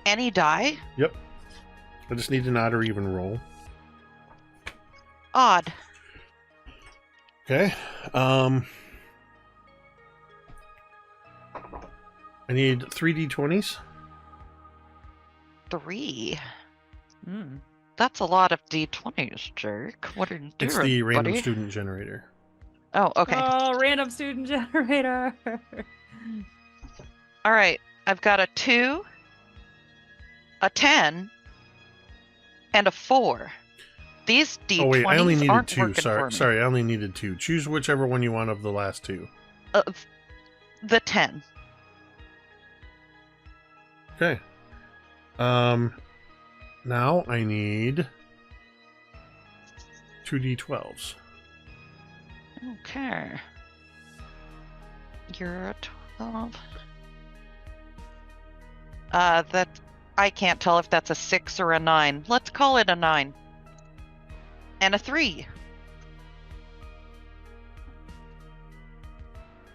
Any die? Yep. I just need an odd or even roll. Odd. Okay. I need 3d20s. 3. Mm. That's a lot of D20s, Jake. What are you doing, It's the random buddy? student generator. Oh, okay. Oh, random student generator. All right. I've got a 2, a 10, and a 4. These D20s Oh wait, I only needed aren't 2. working for me. Sorry, I only needed 2. Choose whichever one you want of the last 2. The 10. Okay. Now I need 2d12s. Okay. You're a 12. That I can't tell if that's a 6 or a 9. Let's call it a 9. And a 3.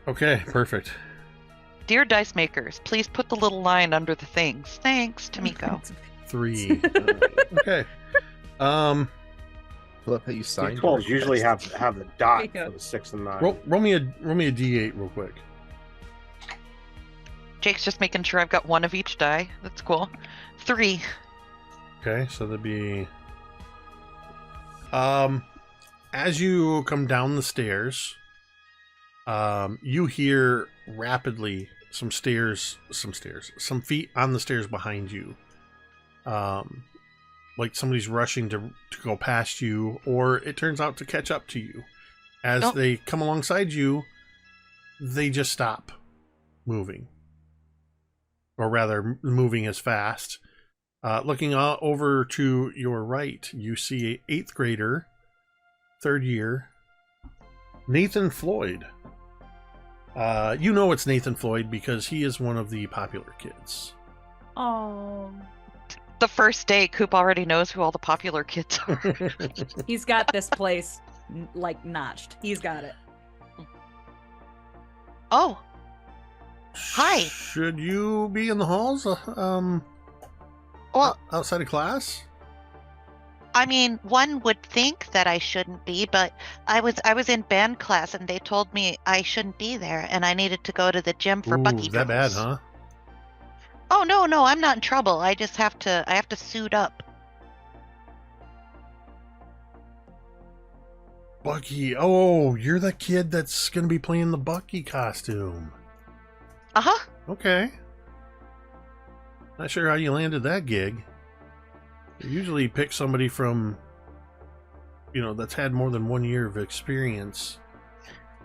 Okay, perfect. Dear dice makers, please put the little line under the things. Thanks, Tamiko. 3. Okay. I love how you signed. D12s usually have the dot Yeah. for the 6 and 9. Roll me a d8 real quick. Jake's just making sure I've got one of each die. That's cool. 3. Okay, so that'd be as you come down the stairs, you hear rapidly some feet on the stairs behind you. Like somebody's rushing to go past you, or it turns out to catch up to you. As they come alongside you, they just stop moving. Or rather, moving as fast. Looking over to your right, you see a 8th grader, 3rd year, Nathan Floyd. You know it's Nathan Floyd because he is one of the popular kids. Oh. The first day, Coop already knows who all the popular kids are. He's got this place like notched. He's got it. Oh. Hi. Should you be in the halls? Well, outside of class? I mean, one would think that I shouldn't be, but I was in band class and they told me I shouldn't be there and I needed to go to the gym for Bucky that bad, drills. huh? Oh no, I'm not in trouble. I have to suit up. Bucky. Oh, you're the kid that's going to be playing the Bucky costume. Uh-huh. Okay. Not sure how you landed that gig. You usually pick somebody from, that's had more than 1 year of experience.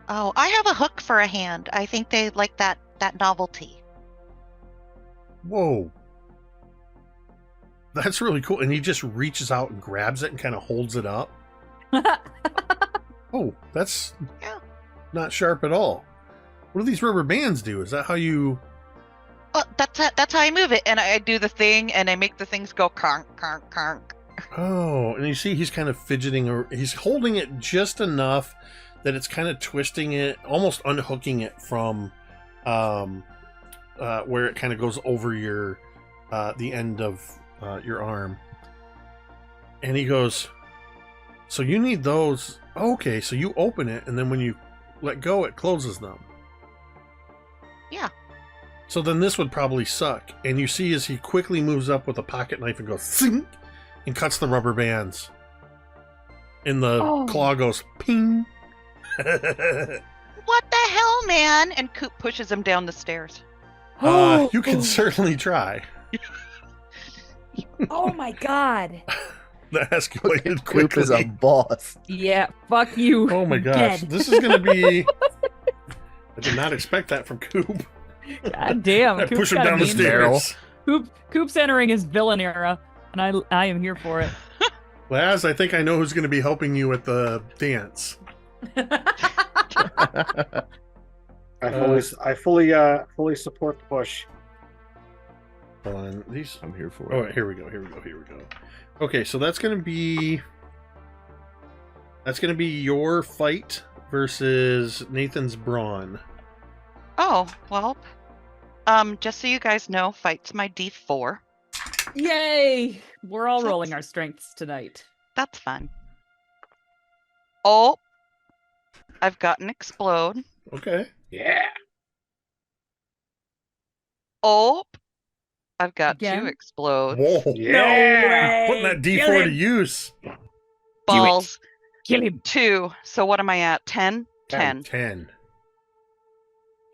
Oh, I have a hook for a hand. I think they like that novelty. Whoa. That's really cool. And he just reaches out and grabs it and kind of holds it up. Oh, that's not sharp at all. What do these rubber bands do? Is that how you... Oh, that's how I move it. And I do the thing and I make the things go conk, conk, conk. Oh, and you see he's kind of fidgeting, or he's holding it just enough that it's kind of twisting it, almost unhooking it from where it kind of goes over your the end of your arm. And he goes, so you need those. Okay, so you open it, and then when you let go, it closes them. Yeah. So then this would probably suck. And you see as he quickly moves up with a pocket knife and goes, zing, and cuts the rubber bands. And the claw goes, ping. What the hell, man? And Coop pushes him down the stairs. You can certainly try. Oh my god. That escalated quickly. Coop is a boss. Yeah, fuck you. Oh my gosh. Dead. This is going to be... I did not expect that from Coop. God damn. I Coop's push him got a down the mean- stairs. Coop's entering his villain era, and I am here for it. Laz, I think I know who's going to be helping you at the dance. I fully support the push. Hold on. These... I'm here for Oh, it. here we go. Okay, so that's going to be your fight versus Nathan's brawn. Oh, well. Just so you guys know, fight's my D4. Yay! We're all rolling our strengths tonight. That's fun. Oh, I've got an explode. Okay. Yeah. Oh, I've got Again? 2 explodes. Whoa. Yeah. Putting that Kill D4 to him. use. Balls. Kill him. 2. So what am I at? 10? 10. 10.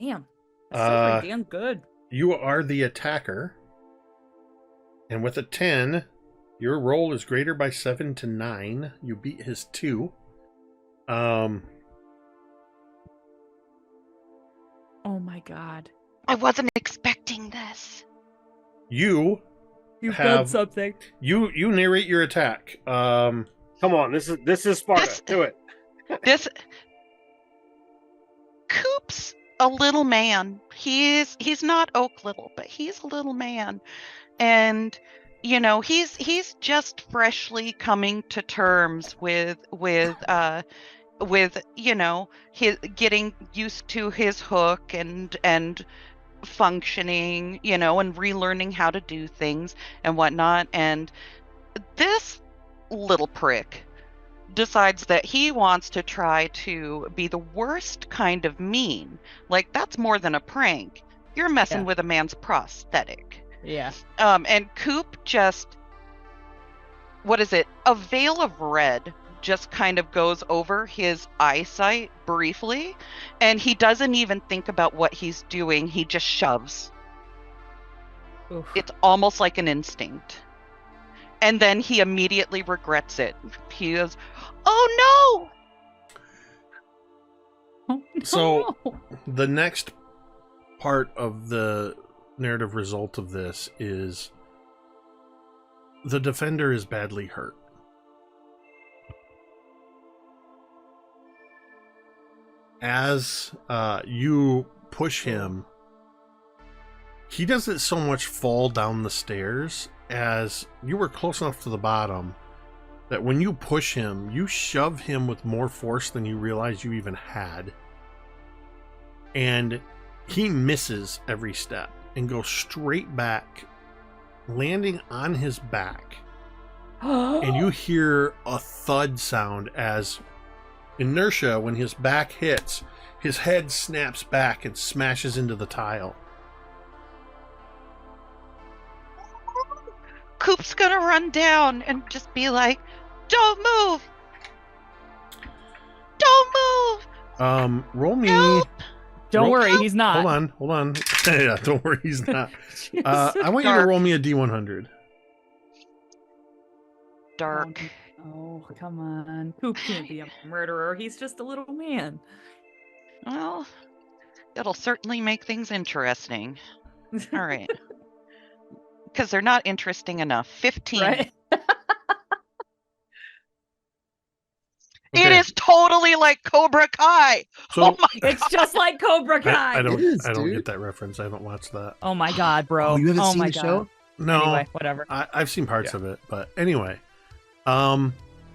Damn. That's so damn good. You are the attacker. And with a 10, your roll is greater by 7 to 9. You beat his 2. Oh my god. I wasn't expecting this. You've You've have- done something. You narrate your attack. Come on, this is Sparta. Do it. This Coop's a little man. He's not Oak Little, but he's a little man. And he's just freshly coming to terms with his getting used to his hook and functioning, and relearning how to do things and whatnot. And this little prick decides that he wants to try to be the worst kind of mean. Like, that's more than a prank. You're messing with a man's prosthetic. Yeah. And Coop just, what is it? A veil of red just kind of goes over his eyesight briefly, and he doesn't even think about what he's doing. He just shoves. Oof. It's almost like an instinct. And then he immediately regrets it. He goes, "Oh no!" So the next part of the narrative result of this is the defender is badly hurt. As you push him, he doesn't so much fall down the stairs as you were close enough to the bottom that when you push him, you shove him with more force than you realize you even had. and he misses every step and goes straight back, landing on his back. And you hear a thud sound as inertia, when his back hits, his head snaps back and smashes into the tile. Coop's gonna run down and just be like, "Don't move! Don't move!" Roll me. Help! Don't Roll- worry, he's not. Hold on. Yeah, don't worry, he's not. Jesus. I want you to Dark. roll me a D100. Dark. Oh, come on. Coop can't be a murderer. He's just a little man. Well, it'll certainly make things interesting. All right. Because they're not interesting enough. 15. Right? It Okay. is totally like Cobra Kai. So Oh my It's just like Cobra Kai. I don't It is, I don't dude. get that reference. I haven't watched that. Oh my god, bro. Oh, you haven't oh seen my the god. show? No, Anyway, whatever. I've seen parts Yeah. of it, but anyway,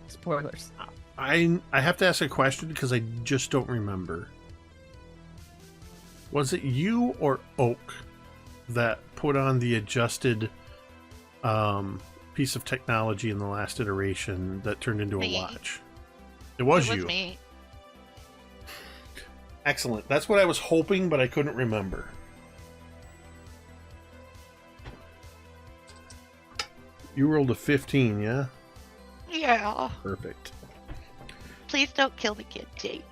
Spoilers. I have to ask a question because I just don't remember. Was it you or Oak that put on the adjusted piece of technology in the last iteration that turned into a Me. watch? It was It was you. me. Excellent. That's what I was hoping, but I couldn't remember. You rolled a 15, yeah? Yeah. Perfect. Please don't kill the kid, Jake.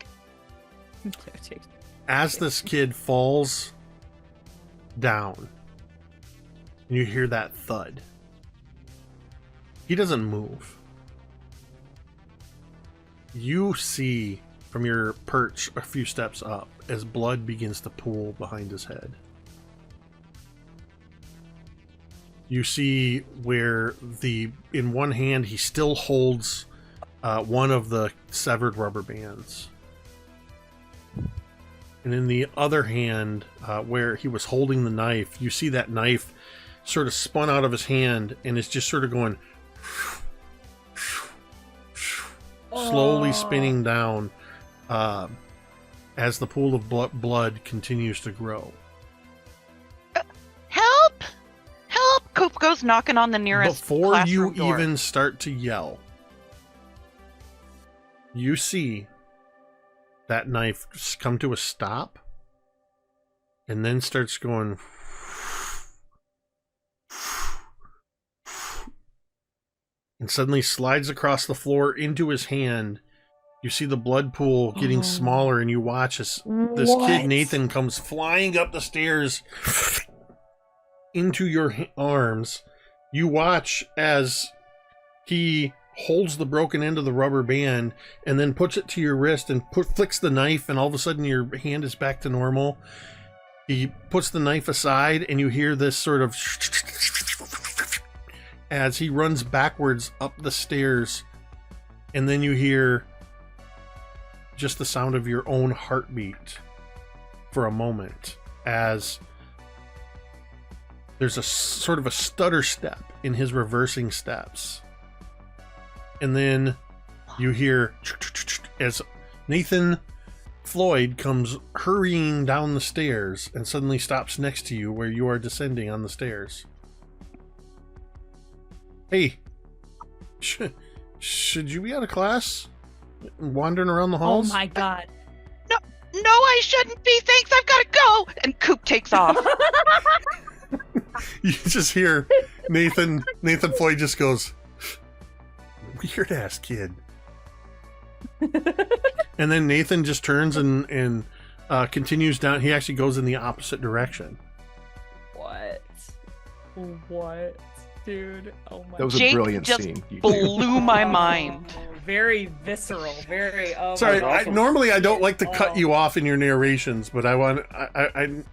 As this kid falls down, you hear that thud. He doesn't move. You see from your perch a few steps up as blood begins to pool behind his head. You see where in one hand he still holds one of the severed rubber bands. And in the other hand, where he was holding the knife, you see that knife sort of spun out of his hand and is just sort of going slowly spinning down as the pool of blood continues to grow. Help! Help! Coop goes knocking on the nearest Before you classroom door. even start to yell, you see that knife come to a stop and then starts going and suddenly slides across the floor into his hand. You see the blood pool getting smaller, and you watch as this kid Nathan comes flying up the stairs into your arms. You watch as he holds the broken end of the rubber band and then puts it to your wrist and flicks the knife, and all of a sudden your hand is back to normal. He puts the knife aside, and you hear this sort of as he runs backwards up the stairs, and then you hear just the sound of your own heartbeat for a moment as there's a sort of a stutter step in his reversing steps. And then you hear as Nathan Floyd comes hurrying down the stairs and suddenly stops next to you where you are descending on the stairs. Hey, should you be out of class? Wandering around the Oh halls? my god. No, I shouldn't be. Thanks, I've got to go. And Coop takes off. You just hear Nathan Floyd just goes, weird ass kid. And then Nathan just turns and continues down. He actually goes in the opposite direction. What? Dude. Oh my That was Jake a brilliant just scene. You- Blew my mind. Very visceral. Very. Oh Sorry, my God. normally I don't like to cut Oh. you off in your narrations, but I knew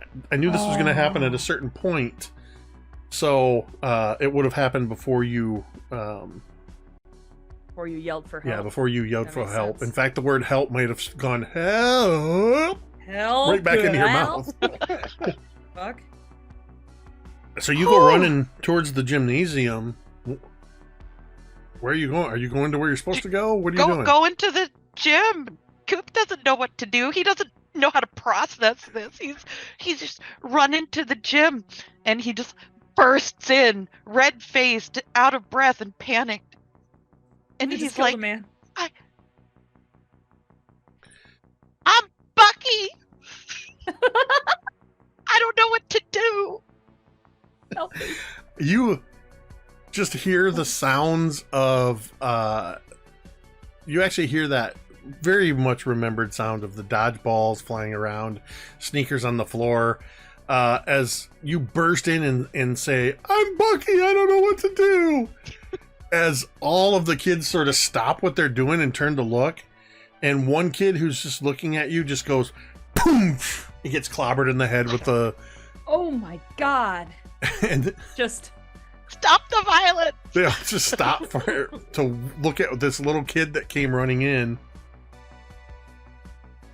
this was going to happen at a certain point, so it would have happened before you. Before you yelled for help. Yeah, before you yelled That for makes help. sense. In fact, the word "help" might have gone help Help. right back into your help. mouth. Fuck. So you go running towards the gymnasium. Where are you going? Are you going to where you're supposed to go? What are you doing? Go into the gym. Coop doesn't know what to do. He doesn't know how to process this. He's just running to the gym, and he just bursts in, red-faced, out of breath, and panicked. And You he's just killed like, a man. I'm Bucky. I don't know what to do. Help me. You just hear the sounds of you actually hear that very much remembered sound of the dodgeballs flying around, sneakers on the floor, as you burst in and say, I'm Bucky, I don't know what to do. As all of the kids sort of stop what they're doing and turn to look, and one kid who's just looking at you just goes, boom! He gets clobbered in the head with the... Oh my god. And Just Stop the violence. they all just stop to look at this little kid that came running in.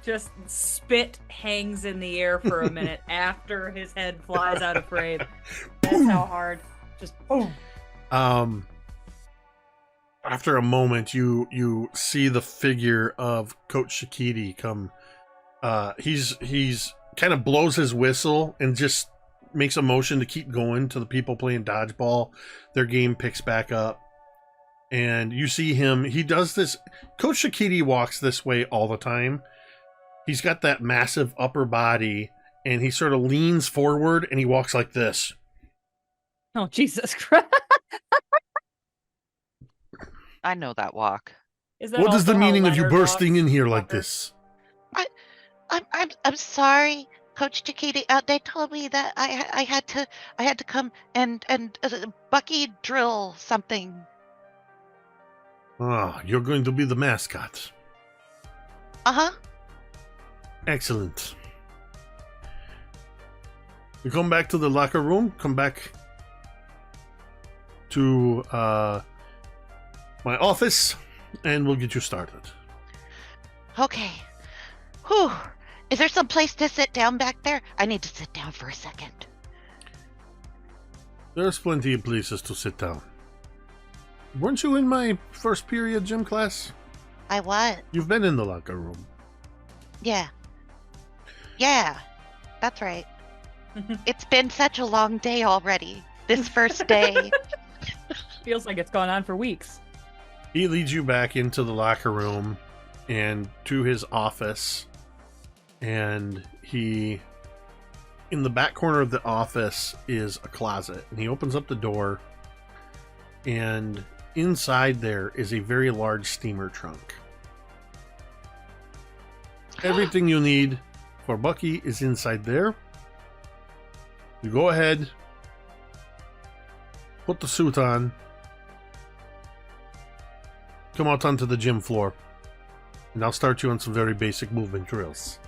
just spit hangs in the air for a minute after his head flies out of frame. That's how hard. Just boom. After a moment, you see the figure of Coach Shakiti come. He's kind of blows his whistle and just makes a motion to keep going to the people playing dodgeball. Their game picks back up, and you see him. He does this. Coach Shakiti walks this way all the time. He's got that massive upper body, and he sort of leans forward and he walks like this. Oh, Jesus Christ. I know that walk. Is that What is also the how meaning of you Leonard bursting walks? in here like this? I'm sorry, Coach Takiti. They told me that I had to come and Bucky drill something. Ah, you're going to be the mascot. Uh-huh. Excellent. You come back to the locker room. Come back to my office, and we'll get you started. Okay. Whew. Is there some place to sit down back there? I need to sit down for a second. There's plenty of places to sit down. Weren't you in my first period gym class? I was. You've been in the locker room. Yeah. Yeah. That's right. It's been such a long day already. This first day. Feels like it's gone on for weeks. He leads you back into the locker room and to his office. And in the back corner of the office is a closet. And he opens up the door, and inside there is a very large steamer trunk. Everything you need for Bucky is inside there. You go ahead, put the suit on, come out onto the gym floor, and I'll start you on some very basic movement drills.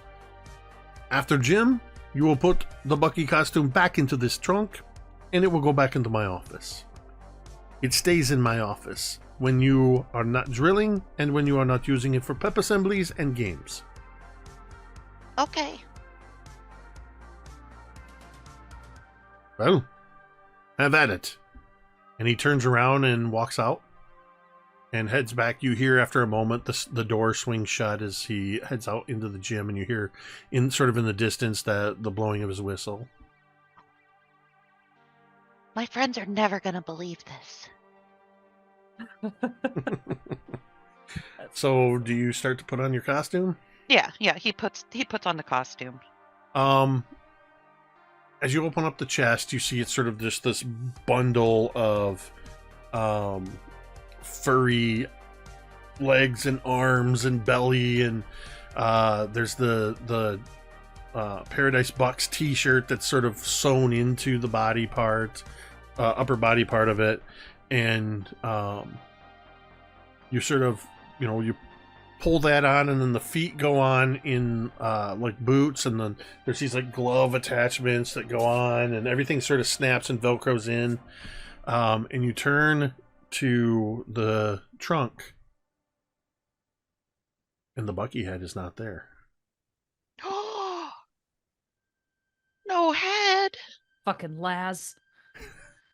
After gym, you will put the Bucky costume back into this trunk, and it will go back into my office. It stays in my office when you are not drilling and when you are not using it for pep assemblies and games. Okay. Well, have at it. And he turns around and walks out and heads back. You hear after a moment the door swing shut as he heads out into the gym, and you hear in the distance the blowing of his whistle. My friends are never gonna believe this. So, do you start to put on your costume? Yeah. He puts on the costume. As you open up the chest, you see it's sort of just this bundle of furry legs and arms and belly, and there's the Paradise Bluffs t-shirt that's sort of sewn into the body part, upper body part of it, and you sort of, you pull that on, and then the feet go on in like boots, and then there's these like glove attachments that go on, and everything sort of snaps and velcros in, and you turn to the trunk, and the Bucky head is not there. No head. Fucking Laz.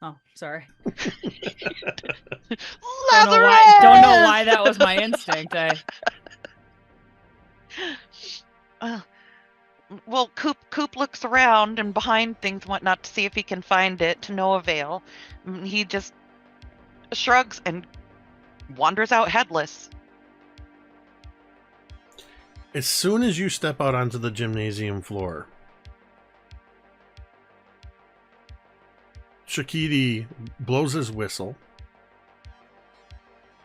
Oh, sorry. Leatherhead. Don't know why that was my instinct. looks around and behind things and whatnot to see if he can find it, to no avail. He just shrugs and wanders out headless. As soon as you step out onto the gymnasium floor, Shakidi blows his whistle,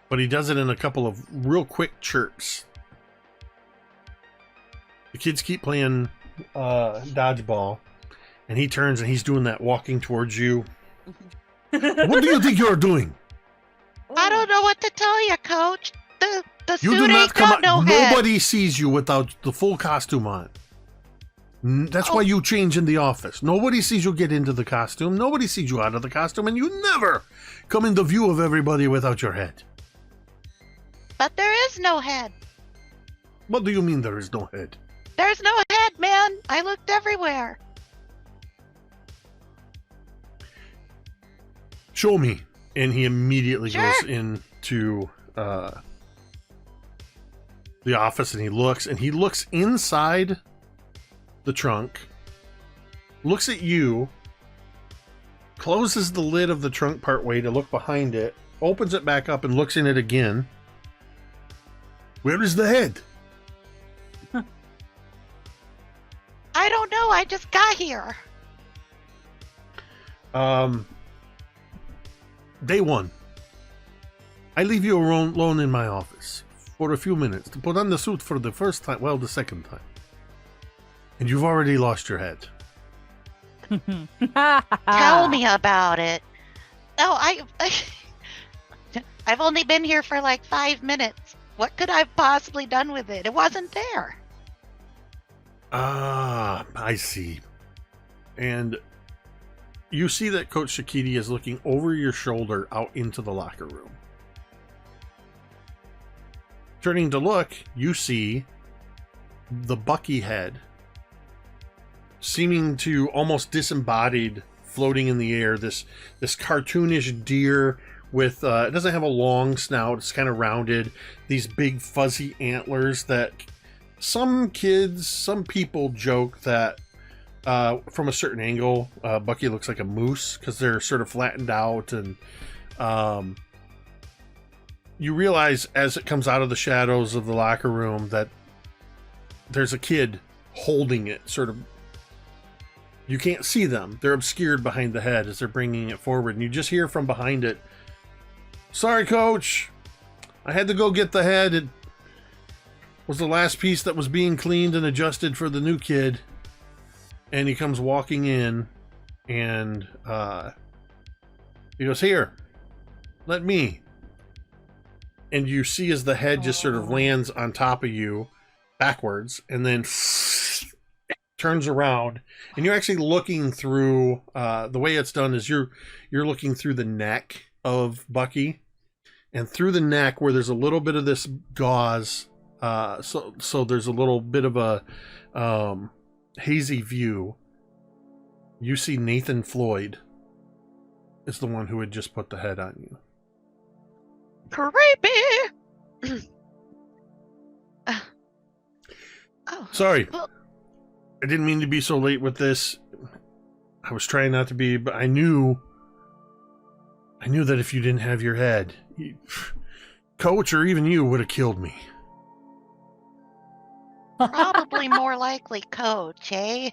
but he does it in a couple of real quick chirps. The kids keep playing dodgeball, and he turns and he's doing that walking towards you. What do you think you're doing? I don't know what to tell you, Coach. The You suit do not ain't come got out. no head. Nobody sees you without the full costume on. That's why you change in the office. Nobody sees you get into the costume. Nobody sees you out of the costume, and you never come into view of everybody without your head. But there is no head. What do you mean there is no head? There's no head, man. I looked everywhere. Show me. And he immediately Sure. goes into the office, and he looks inside the trunk, looks at you, closes the lid of the trunk part way to look behind it, opens it back up and looks in it again. Where is the head? I don't know. I just got here. Day one. I leave you alone in my office for a few minutes to put on the suit for the first time, well, the second time. And you've already lost your head. Tell me about it. No, I've only been here for like 5 minutes. What could I have possibly done with it? It wasn't there. Ah, I see. And you see that Coach Shakidi is looking over your shoulder out into the locker room. Turning to look, you see the Bucky head, seeming to almost disembodied, floating in the air. This cartoonish deer with it doesn't have a long snout. It's kind of rounded. These big fuzzy antlers that some people joke that from a certain angle, Bucky looks like a moose because they're sort of flattened out, and you realize as it comes out of the shadows of the locker room that there's a kid holding it, sort of. You can't see them. They're obscured behind the head as they're bringing it forward, and you just hear from behind it, "Sorry, Coach. I had to go get the head. It was the last piece that was being cleaned and adjusted for the new kid." And he comes walking in, and he goes, "Here, let me." And you see as the head just sort of lands on top of you backwards, and then turns around, and you're actually looking through the way it's done is you're looking through the neck of Bucky, and through the neck where there's a little bit of this gauze, so there's a little bit of a hazy view. You see Nathan Floyd is the one who had just put the head on you. Creepy. Oh, Sorry, well, I didn't mean to be so late with this. I was trying not to be, but I knew that if you didn't have your head, Coach or even you would have killed me. probably more likely Coach, eh?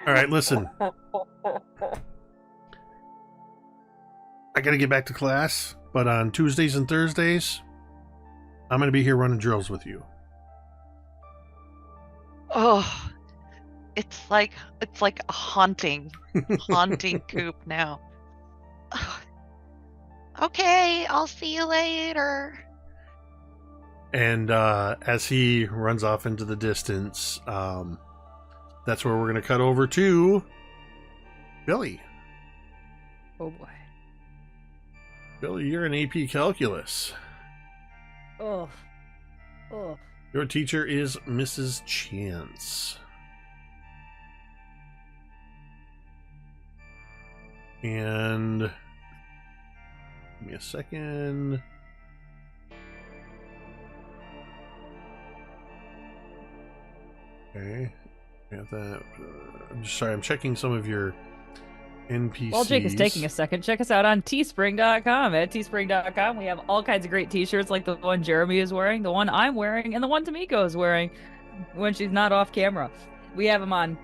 All right, listen. I gotta get back to class, but on Tuesdays and Thursdays, I'm gonna be here running drills with you. Oh, it's like a haunting Coop now. Okay, I'll see you later. And as he runs off into the distance, that's where we're gonna cut over to Billy. Oh boy. Billy, you're in AP Calculus. Oh. Your teacher is Mrs. Chance. And give me a second. Okay. Got that. I'm just sorry. I'm checking some of your NPCs. While Jake is taking a second, check us out on teespring.com. At teespring.com, we have all kinds of great t-shirts like the one Jeremy is wearing, the one I'm wearing, and the one Tamiko is wearing when she's not off camera. We have them on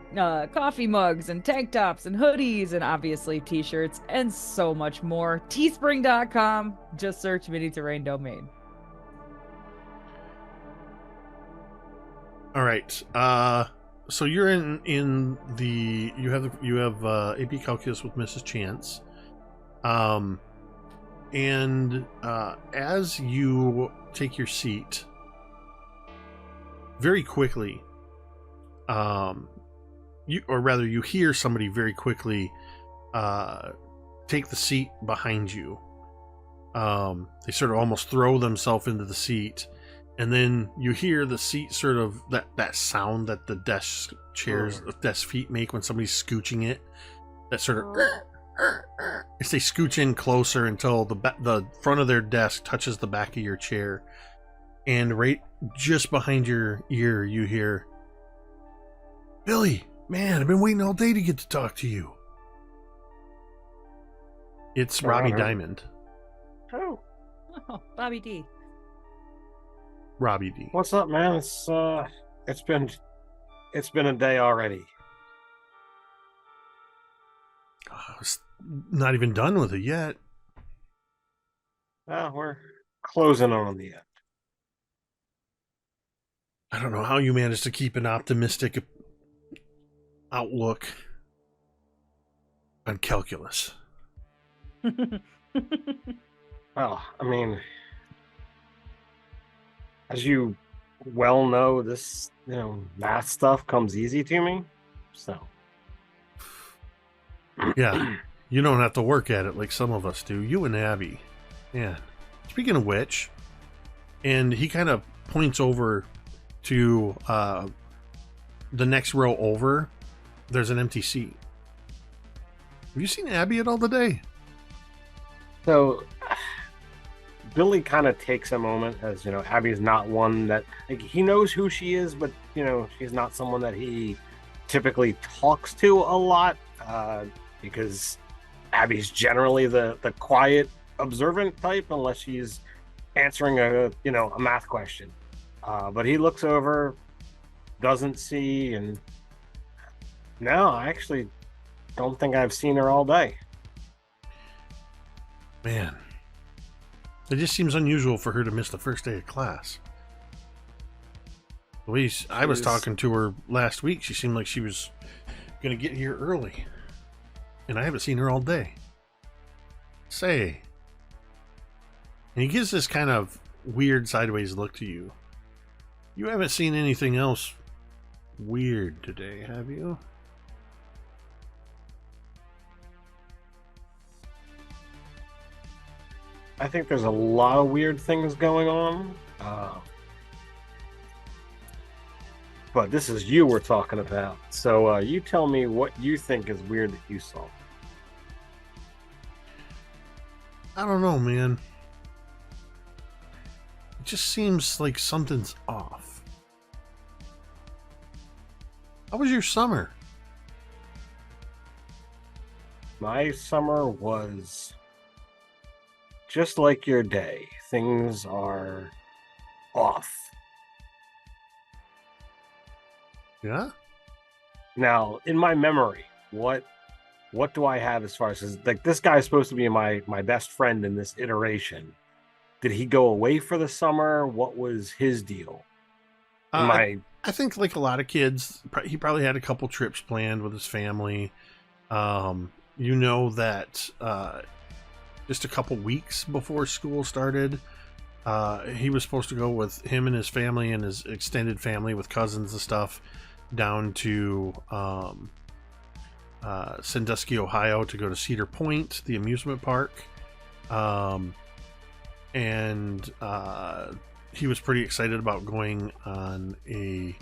coffee mugs and tank tops and hoodies and obviously t-shirts and so much more. Teespring.com. Just search Mini Terrain Domain. All right. So you're in the you have AP Calculus with Mrs. Chance, and as you take your seat, very quickly, you hear somebody very quickly take the seat behind you. They sort of almost throw themselves into the seat. And then you hear the seat sort of that sound that the desk feet make when somebody's scooching it. That sort of as they scooch in closer until the front of their desk touches the back of your chair, and right just behind your ear you hear, "Billy, man, I've been waiting all day to get to talk to you." It's Robbie Diamond. Oh, Bobby D. Robbie D. What's up, man? It's been a day already. I was not even done with it yet. We're closing on the end. I don't know how you managed to keep an optimistic outlook on calculus. Well, I mean, as you well know, this, math stuff comes easy to me, so. Yeah, you don't have to work at it like some of us do. You and Abby. Yeah. Speaking of which, and he kind of points over to the next row over. There's an empty seat. Have you seen Abby at all today? So Billy kind of takes a moment, as Abby's not one that, like, he knows who she is, but she's not someone that he typically talks to a lot, because Abby's generally the quiet, observant type, unless she's answering a math question. But he looks over, doesn't see, and no, I actually don't think I've seen her all day. Man, it just seems unusual for her to miss the first day of class. The way I was talking to her last week, she seemed like she was going to get here early. And I haven't seen her all day. Say. And he gives this kind of weird sideways look to you. You haven't seen anything else weird today, have you? I think there's a lot of weird things going on. But this is you we're talking about. So you tell me what you think is weird that you saw. I don't know, man. It just seems like something's off. How was your summer? My summer was just like your day. Things are off. Yeah? Now, in my memory, what do I have as far as, like, this guy is supposed to be my best friend in this iteration? Did he go away for the summer? What was his deal? I think, like a lot of kids, he probably had a couple trips planned with his family. That just a couple weeks before school started, he was supposed to go with him and his family and his extended family with cousins and stuff down to Sandusky, Ohio, to go to Cedar Point, the amusement park. And he was pretty excited about going on a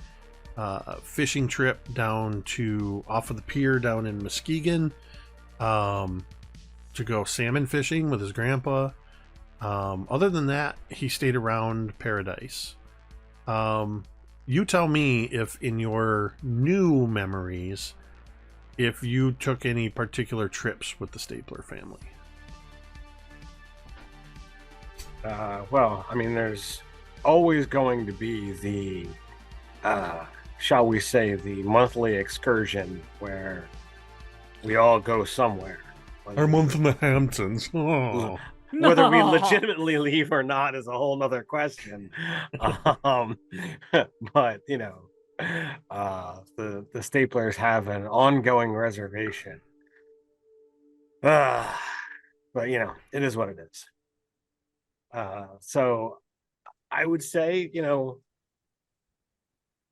fishing trip down to off of the pier down in Muskegon, to go salmon fishing with his grandpa. Other than that, he stayed around Paradise. you tell me if in your new memories, if you took any particular trips with the Stapler family. Well, I mean, there's always going to be the, shall we say, the monthly excursion where we all go somewhere. Our month in the Hamptons. Oh. Whether we legitimately leave or not is a whole nother question. But you know, the Staplers have an ongoing reservation. But you know, it is what it is. So I would say, you know,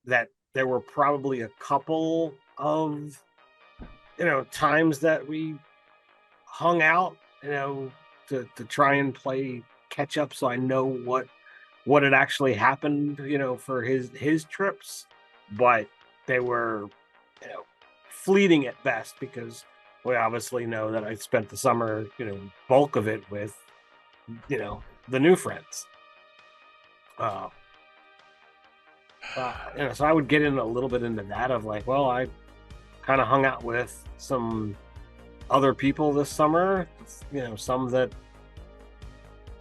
that there were probably a couple of, you know, times that we hung out, you know, to try and play catch up, so I know what had actually happened, you know, for his trips, but they were, you know, fleeting at best, because we obviously know that I spent the summer, you know, bulk of it with, you know, the new friends. You know, so I would get in a little bit into that of like, well, I kind of hung out with some other people this summer, you know, some that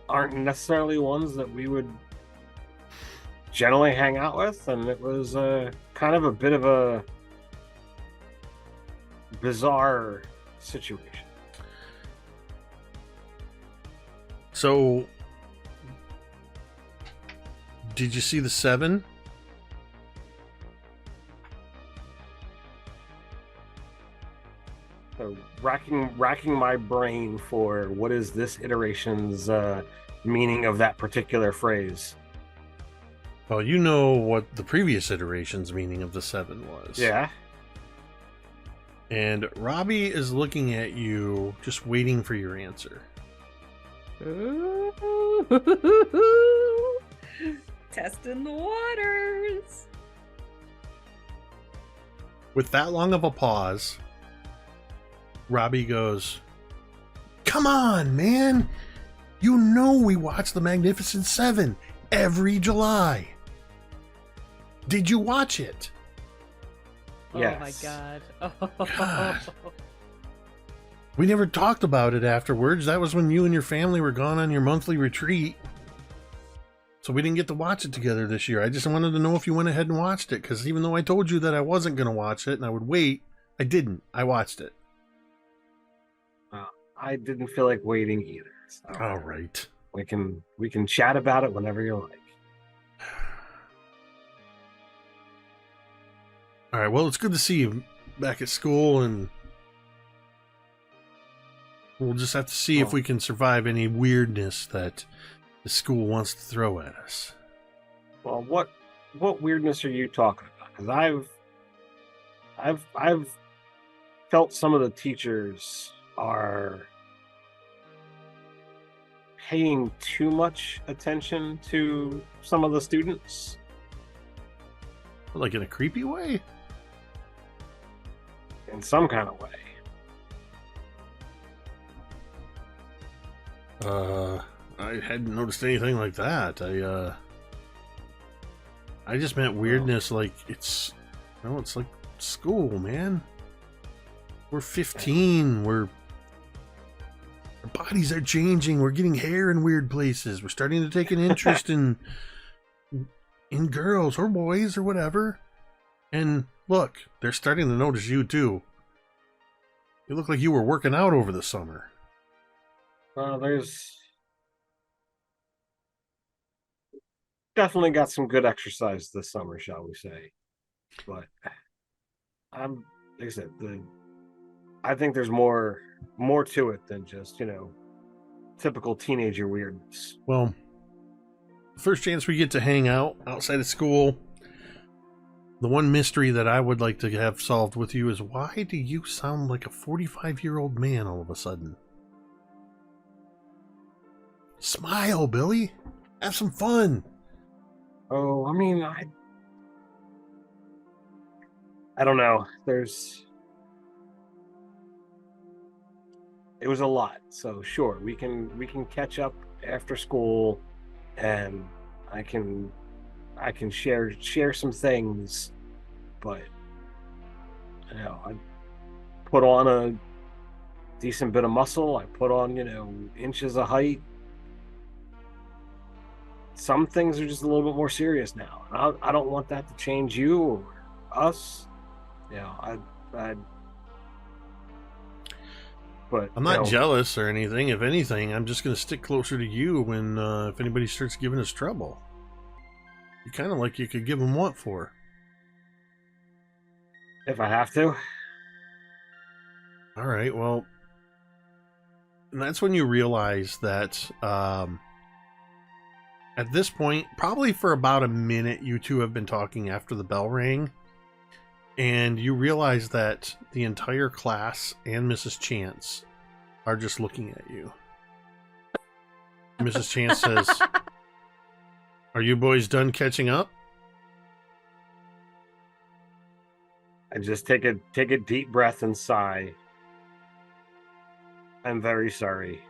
aren't necessarily ones that we would generally hang out with, and it was kind of a bit of a bizarre situation. So, did you see the 7? So racking my brain for what is this iteration's meaning of that particular phrase. Well, you know what the previous iteration's meaning of the 7 was. Yeah. And Robbie is looking at you, just waiting for your answer. Testing the waters. With that long of a pause, Robbie goes, "Come on, man! You know we watch The Magnificent 7 every July. Did you watch it?" Yes. Oh my god. God. We never talked about it afterwards. That was when you and your family were gone on your monthly retreat. So we didn't get to watch it together this year. I just wanted to know if you went ahead and watched it, because even though I told you that I wasn't going to watch it and I would wait, I didn't. I watched it. I didn't feel like waiting either. So All right. we can chat about it whenever you like. All right. Well, it's good to see you back at school, and we'll just have to see if we can survive any weirdness that the school wants to throw at us. Well, what weirdness are you talking about? Because I've felt some of the teachers are paying too much attention to some of the students. Like in a creepy way? In some kind of way. I hadn't noticed anything like that. I just meant weirdness, like it's like school, man. We're 15. Our bodies are changing. We're getting hair in weird places. We're starting to take an interest in girls or boys or whatever. And look, they're starting to notice you too. You look like you were working out over the summer. There's definitely got some good exercise this summer, shall we say. But like I said, I think there's more to it than just, you know, typical teenager weirdness. Well, the first chance we get to hang out outside of school, the one mystery that I would like to have solved with you is, why do you sound like a 45-year-old man all of a sudden? Smile, Billy. Have some fun. Oh, I mean, I don't know. It was a lot. So sure, we can catch up after school, and I can I can share some things, but I put on a decent bit of muscle. I put on inches of height. Some things are just a little bit more serious now. I don't want that to change you or us. But I'm not jealous or anything. If anything, I'm just going to stick closer to you when if anybody starts giving us trouble. You kind of like you could give them what for. If I have to. All right, well, and that's when you realize that at this point, probably for about a minute, you two have been talking after the bell rang, and you realize that the entire class and Mrs. Chance are just looking at you. Mrs. Chance says, "Are you boys done catching up?" I just take a deep breath and sigh. I'm very sorry.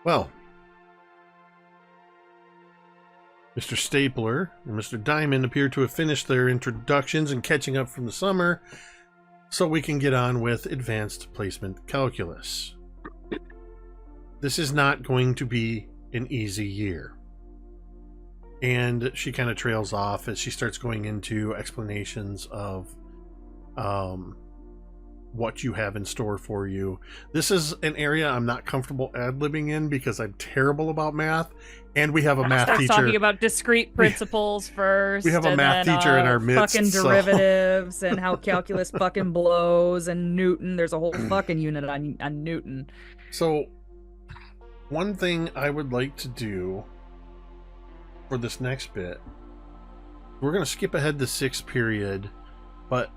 Well, Mr. Stapler and Mr. Diamond appear to have finished their introductions and catching up from the summer, so we can get on with advanced placement calculus. This is not going to be an easy year. And she kind of trails off as she starts going into explanations of what you have in store for you. This is an area I'm not comfortable ad-libbing in because I'm terrible about math, and we have a math Starts teacher. talking about discrete principles first. We have a and math then, teacher in our midst. Fucking so- derivatives and how calculus fucking blows and Newton. There's a whole fucking unit on Newton. So, one thing I would like to do for this next bit, we're going to skip ahead to 6th period, but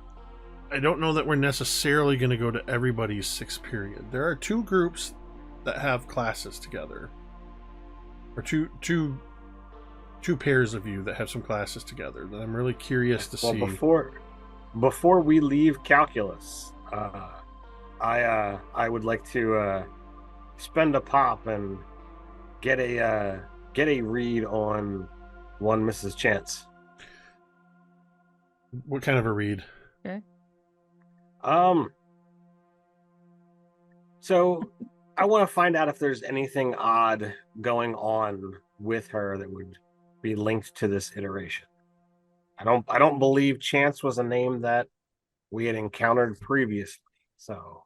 I don't know that we're necessarily going to go to everybody's 6th period. There are two groups that have classes together, or two pairs of you that have some classes together that I'm really curious to see. Before we leave calculus, I would like to spend a pop and get a read on one Mrs. Chance. What kind of a read? Okay. So I want to find out if there's anything odd going on with her that would be linked to this iteration. I don't believe Chance was a name that we had encountered previously. So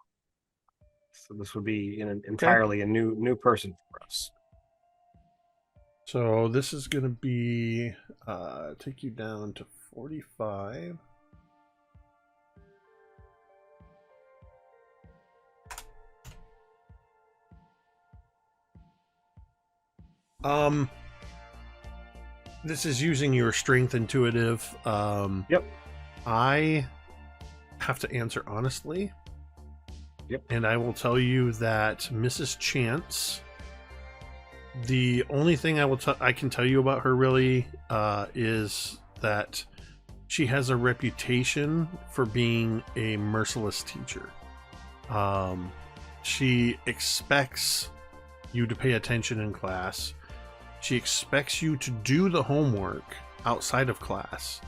this would be entirely a new person for us. So this is going to be take you down to 45. This is using your strength intuitive. Yep. I have to answer honestly. Yep. And I will tell you that Mrs. Chance, the only thing I can tell you about her really is that she has a reputation for being a merciless teacher. She expects you to pay attention in class. She expects you to do the homework outside of class,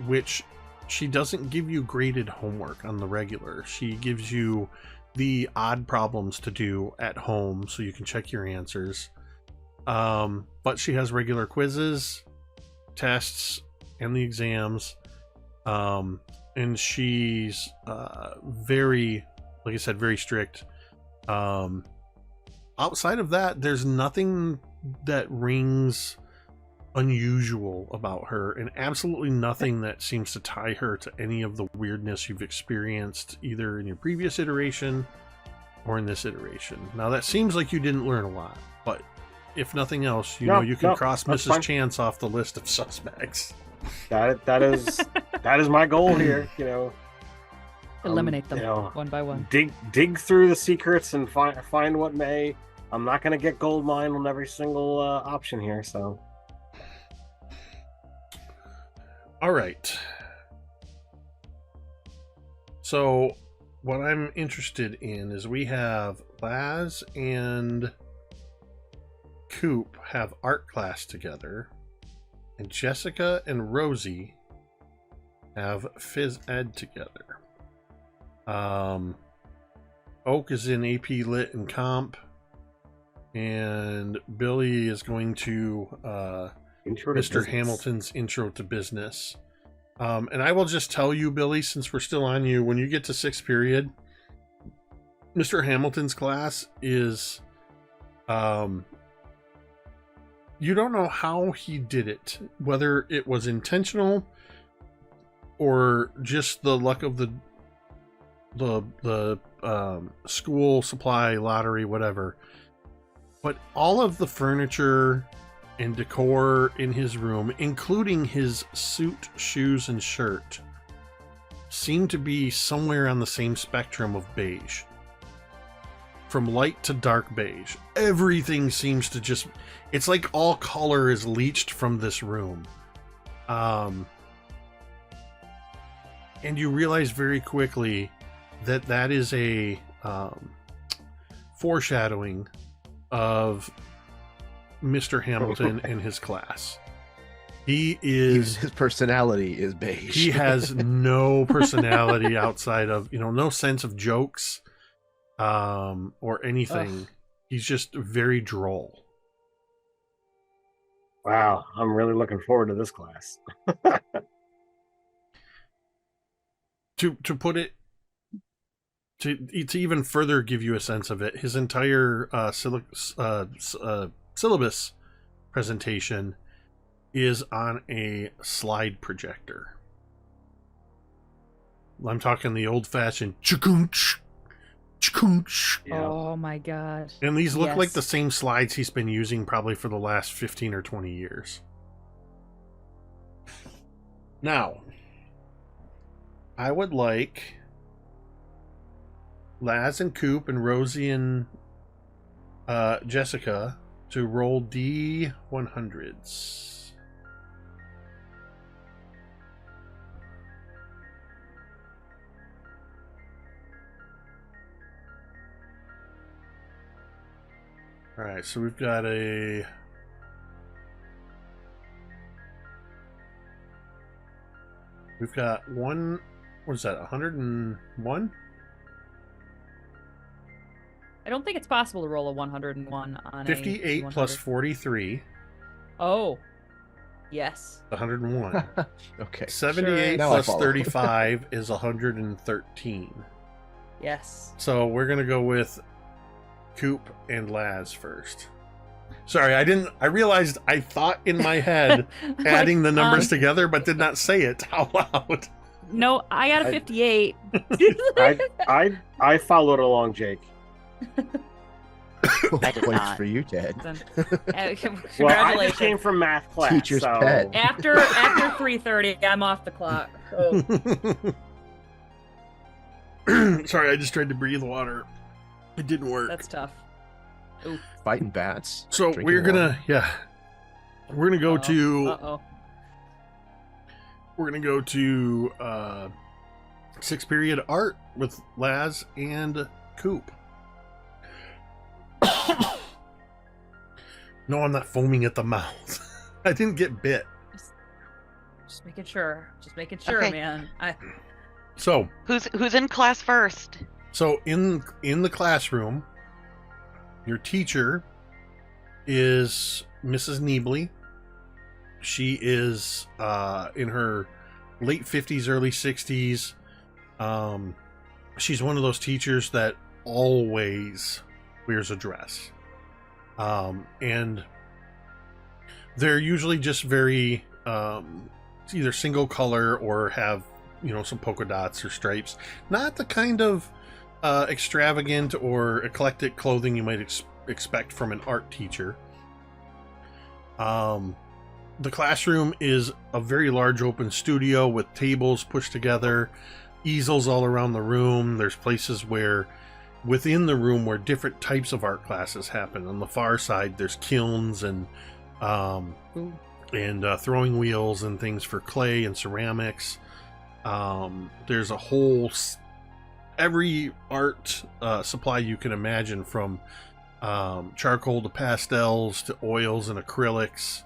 which she doesn't give you graded homework on the regular. She gives you the odd problems to do at home so you can check your answers. But she has regular quizzes, tests, and the exams. And she's very, like I said, very strict. Outside of that, there's nothing that rings unusual about her, and absolutely nothing that seems to tie her to any of the weirdness you've experienced either in your previous iteration or in this iteration. Now that seems like you didn't learn a lot, but if nothing else, you can cross Mrs. Fine. Chance off the list of suspects. That is my goal here. Eliminate them one by one. Dig through the secrets and find what may. I'm not going to get gold mine on every single option here, so. All right. So what I'm interested in is we have Laz and Coop have art class together, and Jessica and Rosie have phys ed together. Oak is in AP Lit and Comp, and Billy is going to Mr. Hamilton's Intro to Business. And I will just tell you, Billy, since we're still on you, when you get to 6th period, Mr. Hamilton's class is, you don't know how he did it, whether it was intentional or just the luck of the school supply lottery, whatever. But all of the furniture and decor in his room, including his suit, shoes, and shirt, seem to be somewhere on the same spectrum of beige. From light to dark beige. Everything seems to just... It's like all color is leached from this room. And you realize very quickly that that is a foreshadowing of Mr. Hamilton and his class. His personality is beige. He has no personality outside of, no sense of jokes or anything. Ugh. He's just very droll. Wow, I'm really looking forward to this class. To put it, to even further give you a sense of it, his entire syllabus presentation is on a slide projector. I'm talking the old-fashioned chkunch. Oh my god. And these look like the same slides he's been using probably for the last 15 or 20 years. Now, I would like Laz and Coop and Rosie and Jessica to roll D100s. Alright, so we've got a... We've got one... What is that, 101? I don't think it's possible to roll a 101 on 58 plus 43. Oh. Yes. 101. Okay. 78 sure. plus 35 is 113. Yes. So we're going to go with Coop and Laz first. Sorry, I realized I thought in my head adding the numbers together, but did not say it out loud. No, I got a 58. I followed along, Jake. I did Points not. for you, Ted. Congratulations. Well, I just came from math class. Teacher's pet. After 3:30, I'm off the clock. Oh. Sorry, I just tried to breathe water. It didn't work. That's tough. Ooh. Fighting bats. So we're gonna, we're gonna go to. Uh-oh. We're gonna go to 6th period art with Laz and Coop. No, I'm not foaming at the mouth. I didn't get bit. Just making sure. Just making sure, Okay. man. So Who's in class first? So in the classroom, your teacher is Mrs. Neebley. She is in her late 50s, early 60s. She's one of those teachers that always wears a dress. And they're usually just very either single color or have, some polka dots or stripes. Not the kind of extravagant or eclectic clothing you might expect from an art teacher. The classroom is a very large open studio with tables pushed together, easels all around the room. There's places within the room where different types of art classes happen. On the far side, there's kilns and throwing wheels and things for clay and ceramics. There's a whole every art supply you can imagine, from charcoal to pastels to oils and acrylics,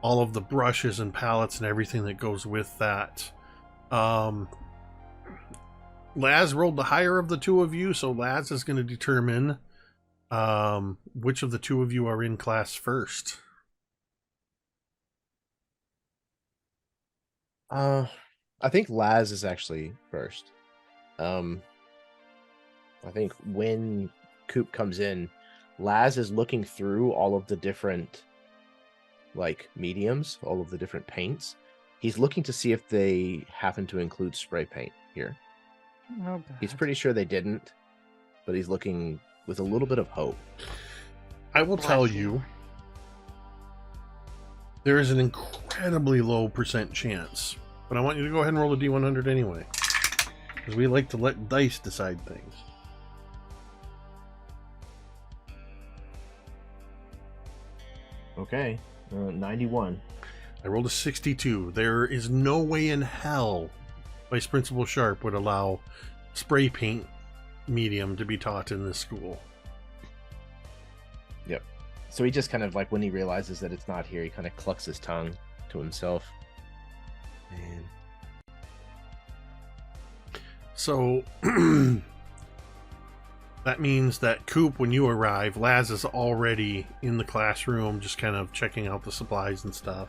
all of the brushes and palettes and everything that goes with that. Laz rolled the higher of the two of you, so Laz is going to determine which of the two of you are in class first. I think Laz is actually first. I think when Coop comes in, Laz is looking through all of the different like mediums, all of the different paints. He's looking to see if they happen to include spray paint here. Oh, God. He's pretty sure they didn't, but he's looking with a little bit of hope. I will tell you, there is an incredibly low % chance, but I want you to go ahead and roll a D100 anyway, because we like to let dice decide things. Okay, 91. I rolled a 62. There is no way in hell Vice Principal Sharp would allow spray paint medium to be taught in this school. Yep. So he just kind of like, when he realizes that it's not here, he kind of clucks his tongue to himself. Man. So that means that Coop, when you arrive, Laz is already in the classroom, just kind of checking out the supplies and stuff.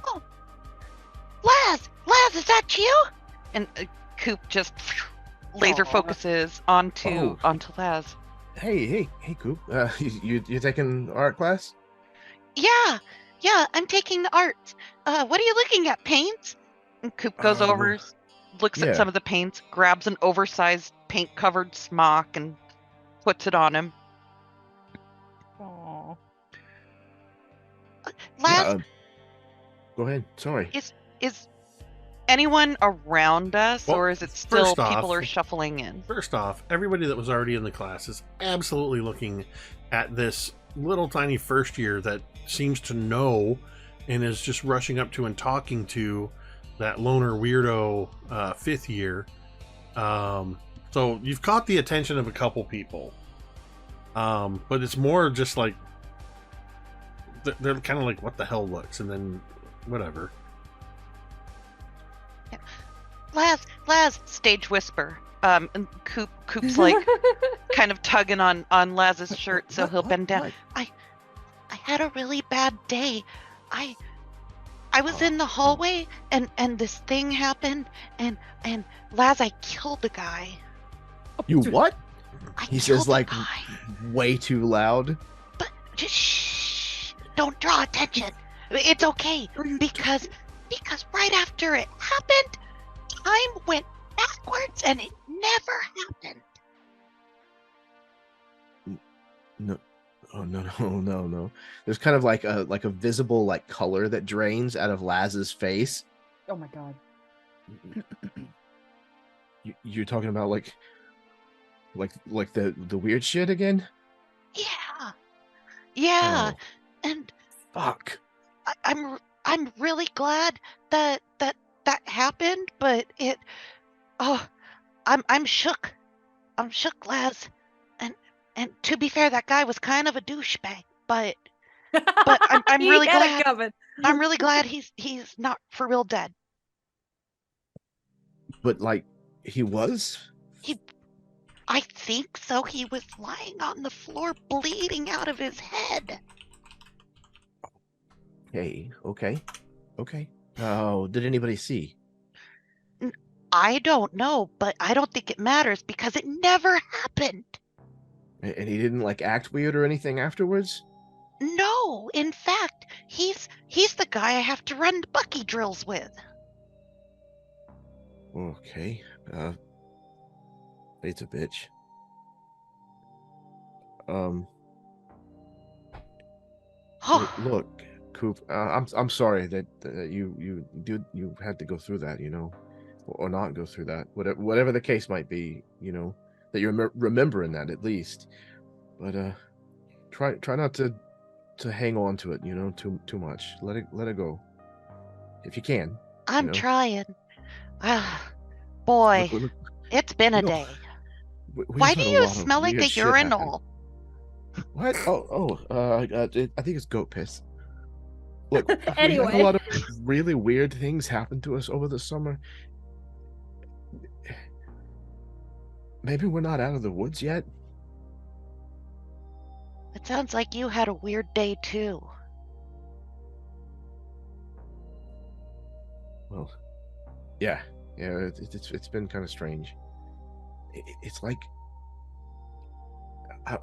Oh, Laz, is that you? And Coop just laser focuses onto Laz. Hey, Coop. You taking art class? Yeah, I'm taking the art. What are you looking at? Paints? And Coop goes over, looks at some of the paints, grabs an oversized paint-covered smock, and puts it on him. Aww. Laz, go ahead. Sorry. is anyone around us, Well, or is it still first off- people are shuffling in? First off, everybody that was already in the class is absolutely looking at this little tiny first year that seems to know and is just rushing up to and talking to that loner weirdo fifth year. So you've caught the attention of a couple people. But it's more just like they're kind of like, what the hell looks, and then whatever. Laz, stage whisper. And Coop's like kind of tugging on Laz's shirt, so he'll bend down. I had a really bad day. I was in the hallway and this thing happened and Laz, I killed the guy. You what? He says the like guy. way too loud. But just shh, don't draw attention. It's okay because right after it happened, time went backwards and it never happened. No. Oh no. There's kind of like a visible like color that drains out of Laz's face. Oh my God. You're talking about like the weird shit again? Yeah. Oh. And Fuck. I'm really glad that happened, but I'm shook. I'm shook, Laz. And to be fair, that guy was kind of a douchebag, but I'm really glad. I'm really glad he's not for real dead. But like he was? I think so. He was lying on the floor, bleeding out of his head. Hey, okay. Oh, did anybody see? I don't know, but I don't think it matters because it never happened. And he didn't like act weird or anything afterwards? No, in fact, he's the guy I have to run Bucky drills with. Okay. It's a bitch. Look, Coop, I'm sorry that you had to go through that, you know, or not go through that. Whatever the case might be, you know, that you're remembering that at least. But try not to hang on to it, you know, too much. Let it go, if you can. I'm trying. Boy, Look, it's been a day. we've Why had do a you lot of smell like weird a shit happen. urinal? What? I think it's goat piss. Look, we had Anyway. a lot of really weird things happen to us over the summer. Maybe we're not out of the woods yet. It sounds like you had a weird day too. Well, yeah, it's been kind of strange. It's like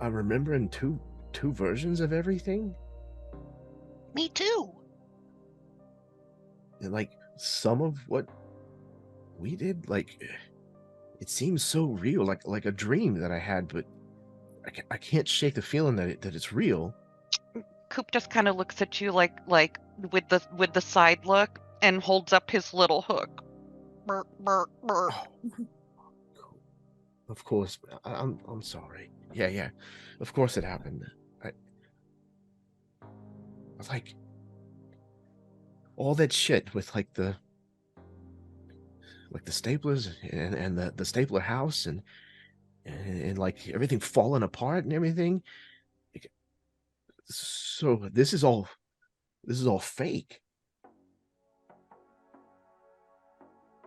I'm remembering two versions of everything. Me too. And like some of what we did, like it seems so real, like a dream that I had, but I can't shake the feeling that it's real. Coop just kind of looks at you like with the side look and holds up his little hook. Burr, burr, burr. Oh, cool. Of course, I'm sorry. Yeah, of course it happened. I like all that shit with like the staplers and the stapler house and like everything falling apart and everything. So this is all fake.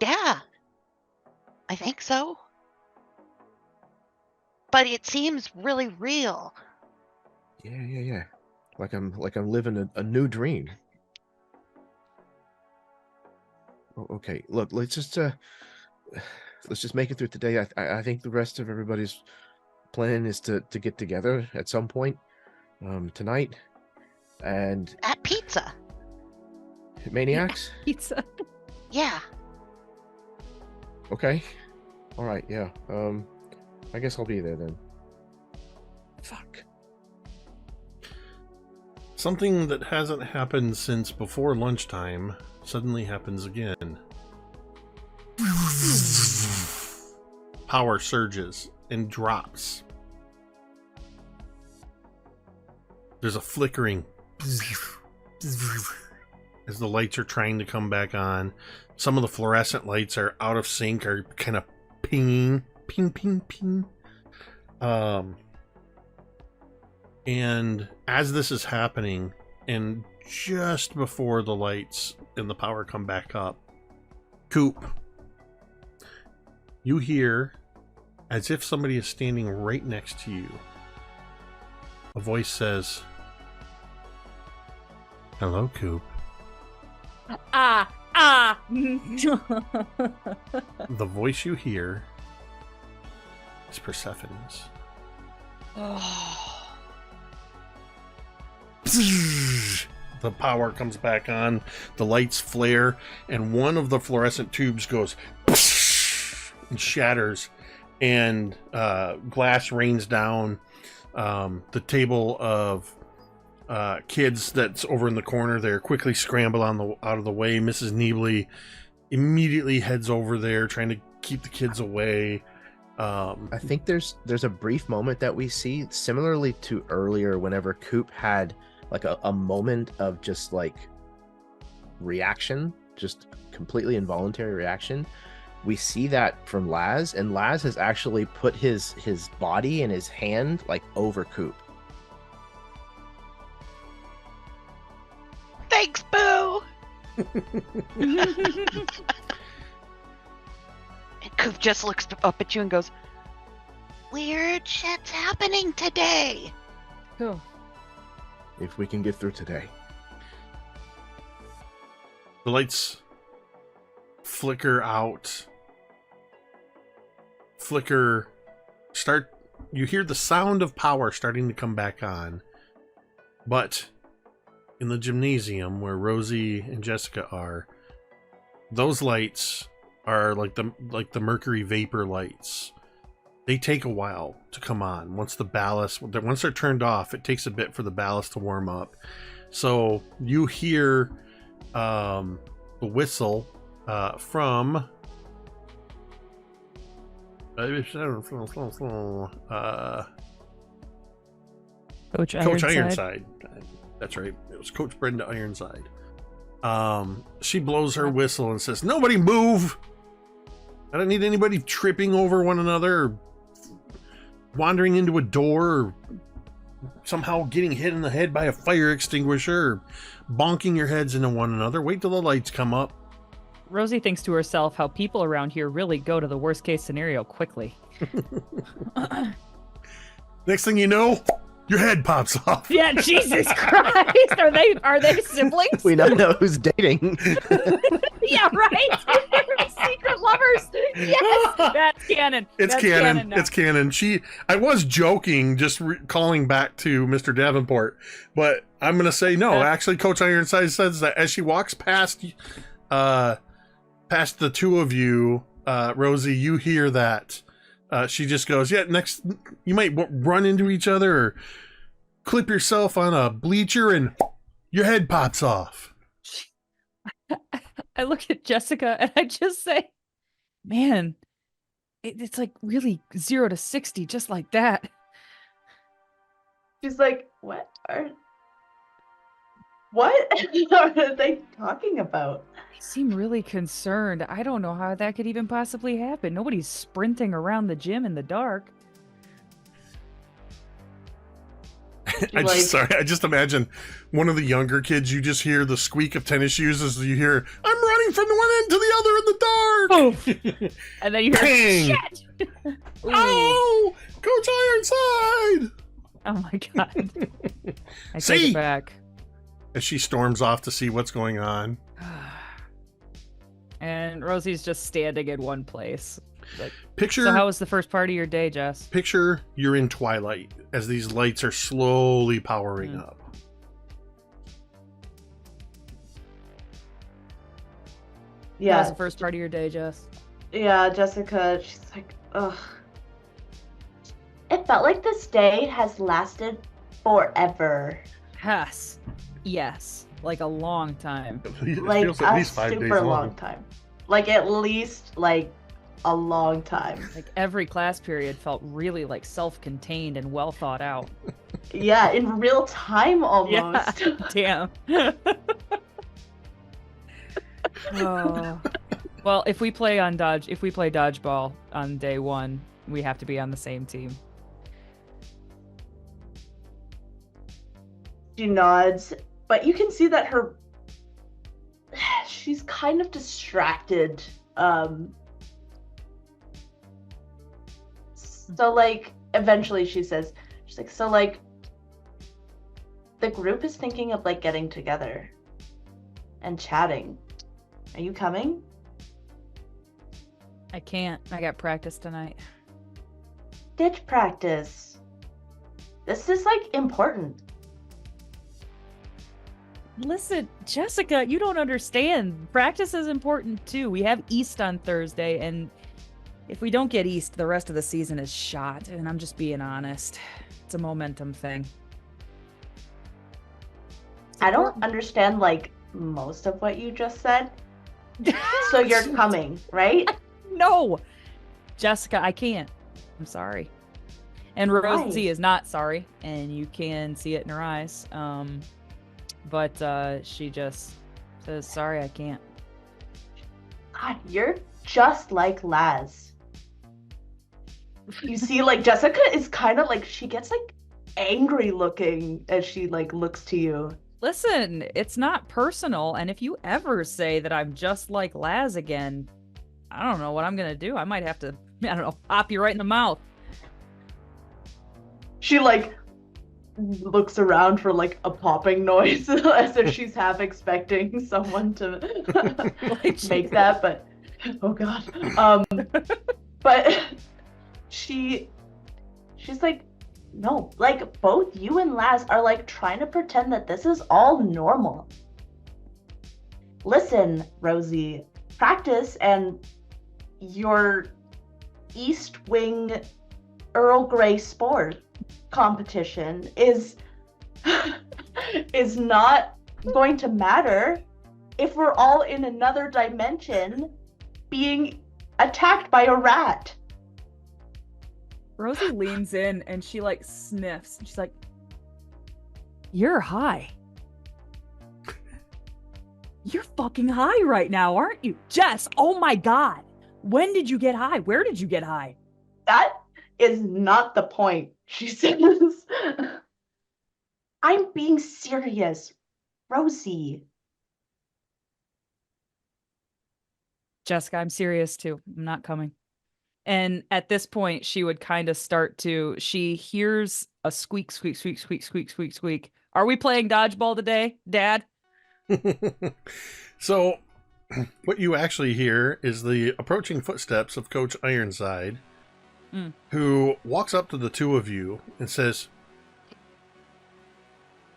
Yeah, I think so. But it seems really real. Yeah. Like I'm living a new dream. Okay, look, let's just make it through today. I think the rest of everybody's plan is to get together at some point tonight and At pizza. Maniacs. Pizza. Yeah. Okay. All right, yeah. I guess I'll be there then. Fuck. Something that hasn't happened since before lunchtime suddenly happens again. Power surges and drops. There's a flickering as the lights are trying to come back on. Some of the fluorescent lights are out of sync, are kind of pinging. Ping, ping, ping. And as this is happening, and just before the lights and the power come back up, Coop, you hear, as if somebody is standing right next to you, a voice says, "Hello, Coop." Ah. The voice you hear is Persephone's. The power comes back on, the lights flare, and one of the fluorescent tubes goes and shatters, and glass rains down. The table of kids that's over in the corner there quickly scramble out of the way. Mrs. Neebly immediately heads over there, trying to keep the kids away. I think there's a brief moment that we see similarly to earlier whenever Coop had like a moment of just like reaction, just completely involuntary reaction. We see that from Laz, and Laz has actually put his body and his hand like over Coop. Thanks, Boo! And Coop just looks up at you and goes, "Weird shit's happening today." Cool. If we can get through today. The lights flicker out. You hear the sound of power starting to come back on. But in the gymnasium where Rosie and Jessica are, those lights are like the mercury vapor lights. They take a while to come on. Once they're turned off, it takes a bit for the ballast to warm up. So you hear the whistle from Coach Coach Ironside. Ironside. That's right. It was Coach Brenda Ironside. She blows her whistle and says, "Nobody move! I don't need anybody tripping over one another or wandering into a door, or somehow getting hit in the head by a fire extinguisher, or bonking your heads into one another. Wait till the lights come up. Rosie thinks to herself how people around here really go to the worst case scenario quickly. Next thing you know, your head pops off. Yeah, Jesus Christ. Are they siblings? We don't know who's dating. Yeah, right. Secret lovers. Yes, that's canon. It's That's canon. now. It's canon. I was joking, just calling back to Mr. Davenport, but I'm gonna say no. Actually, Coach Ironside says that as she walks past the two of you, Rosie, you hear that. She just goes, "Yeah, next you might run into each other or clip yourself on a bleacher, and your head pops off." I look at Jessica and I just say, man, it's like really 0 to 60, just like that. She's like, what are they talking about? They seem really concerned. I don't know how that could even possibly happen. Nobody's sprinting around the gym in the dark. I just imagine one of the younger kids. You just hear the squeak of tennis shoes as you hear, "I'm running from the one end to the other in the dark." And then you hear, Bang! shit! Oh, Coach Ironside! Oh my god. I See? take it back. As she storms off to see what's going on. And Rosie's just standing in one place. Like, Picture. so how was the first part of your day, Jess? Picture you're in twilight as these lights are slowly powering up. Yeah. How was the first part of your day, Jess? Yeah, Jessica, she's like, ugh. It felt like this day has lasted forever. Yes. Like a long time. Like a super long time. Like at least like a long time. Like every class period felt really like self-contained and well thought out. Yeah, in real time almost. Yeah, damn. Oh. Well, if we play dodgeball on day 1, we have to be on the same team. She nods, but you can see that she's kind of distracted. So like eventually she's like, so like the group is thinking of like getting together and chatting. Are you coming? I can't. I got practice tonight. Ditch practice. This is like important. Listen, Jessica, you don't understand. Practice is important too. We have East on Thursday, and if we don't get East, the rest of the season is shot. And I'm just being honest. It's a momentum thing. I don't understand like most of what you just said. So you're coming, right? No, Jessica, I can't. I'm sorry. And Rosie is not sorry, and you can see it in her eyes. But she just says, sorry, I can't. God, you're just like Laz. You see, like, Jessica is kind of like, she gets like angry looking as she like looks to you. Listen, it's not personal, and if you ever say that I'm just like Laz again, I don't know what I'm gonna do. I might have to, pop you right in the mouth. She like looks around for like a popping noise as if she's half expecting someone to make that, but oh god. But she's like, no, like both you and Laz are like trying to pretend that this is all normal. Listen, Rosie, practice and your East Wing Earl Grey sport competition is not going to matter if we're all in another dimension being attacked by a rat. Rosie leans in and she like sniffs. She's like, you're high. You're fucking high right now, aren't you? Jess, oh my god. When did you get high? Where did you get high? That is not the point, she says. I'm being serious, Rosie. Jessica, I'm serious too. I'm not coming. And at this point, she would kind of she hears a squeak, squeak, squeak, squeak, squeak, squeak, squeak. Are we playing dodgeball today, Dad? So, what you actually hear is the approaching footsteps of Coach Ironside, who walks up to the two of you and says,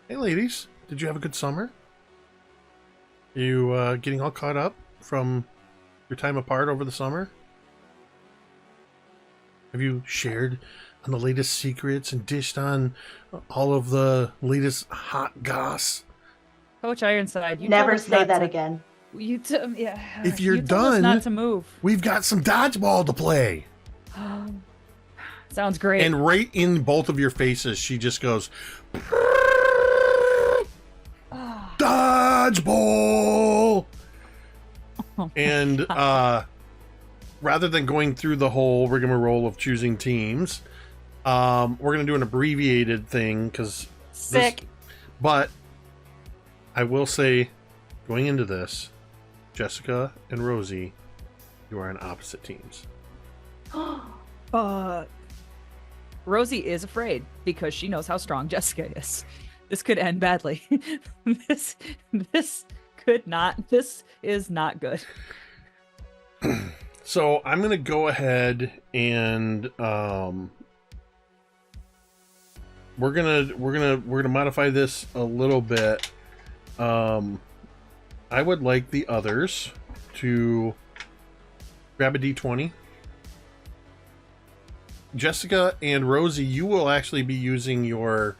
"Hey, ladies, did you have a good summer? You getting all caught up from your time apart over the summer? Have you shared on the latest secrets and dished on all of the latest hot goss?" Coach Ironside, you never told us say not that to- again. If you're you told us done, not to move. we've got some dodgeball to play. Sounds great. And right in both of your faces, she just goes, "Dodgeball!" And rather than going through the whole rigmarole of choosing teams, we're going to do an abbreviated thing because Sick. But I will say, going into this, Jessica and Rosie, you are on opposite teams. Rosie is afraid because she knows how strong Jessica is. This could end badly. This is not good. So I'm gonna go ahead and we're gonna modify this a little bit. I would like the others to grab a d20. Jessica and Rosie, you will actually be using your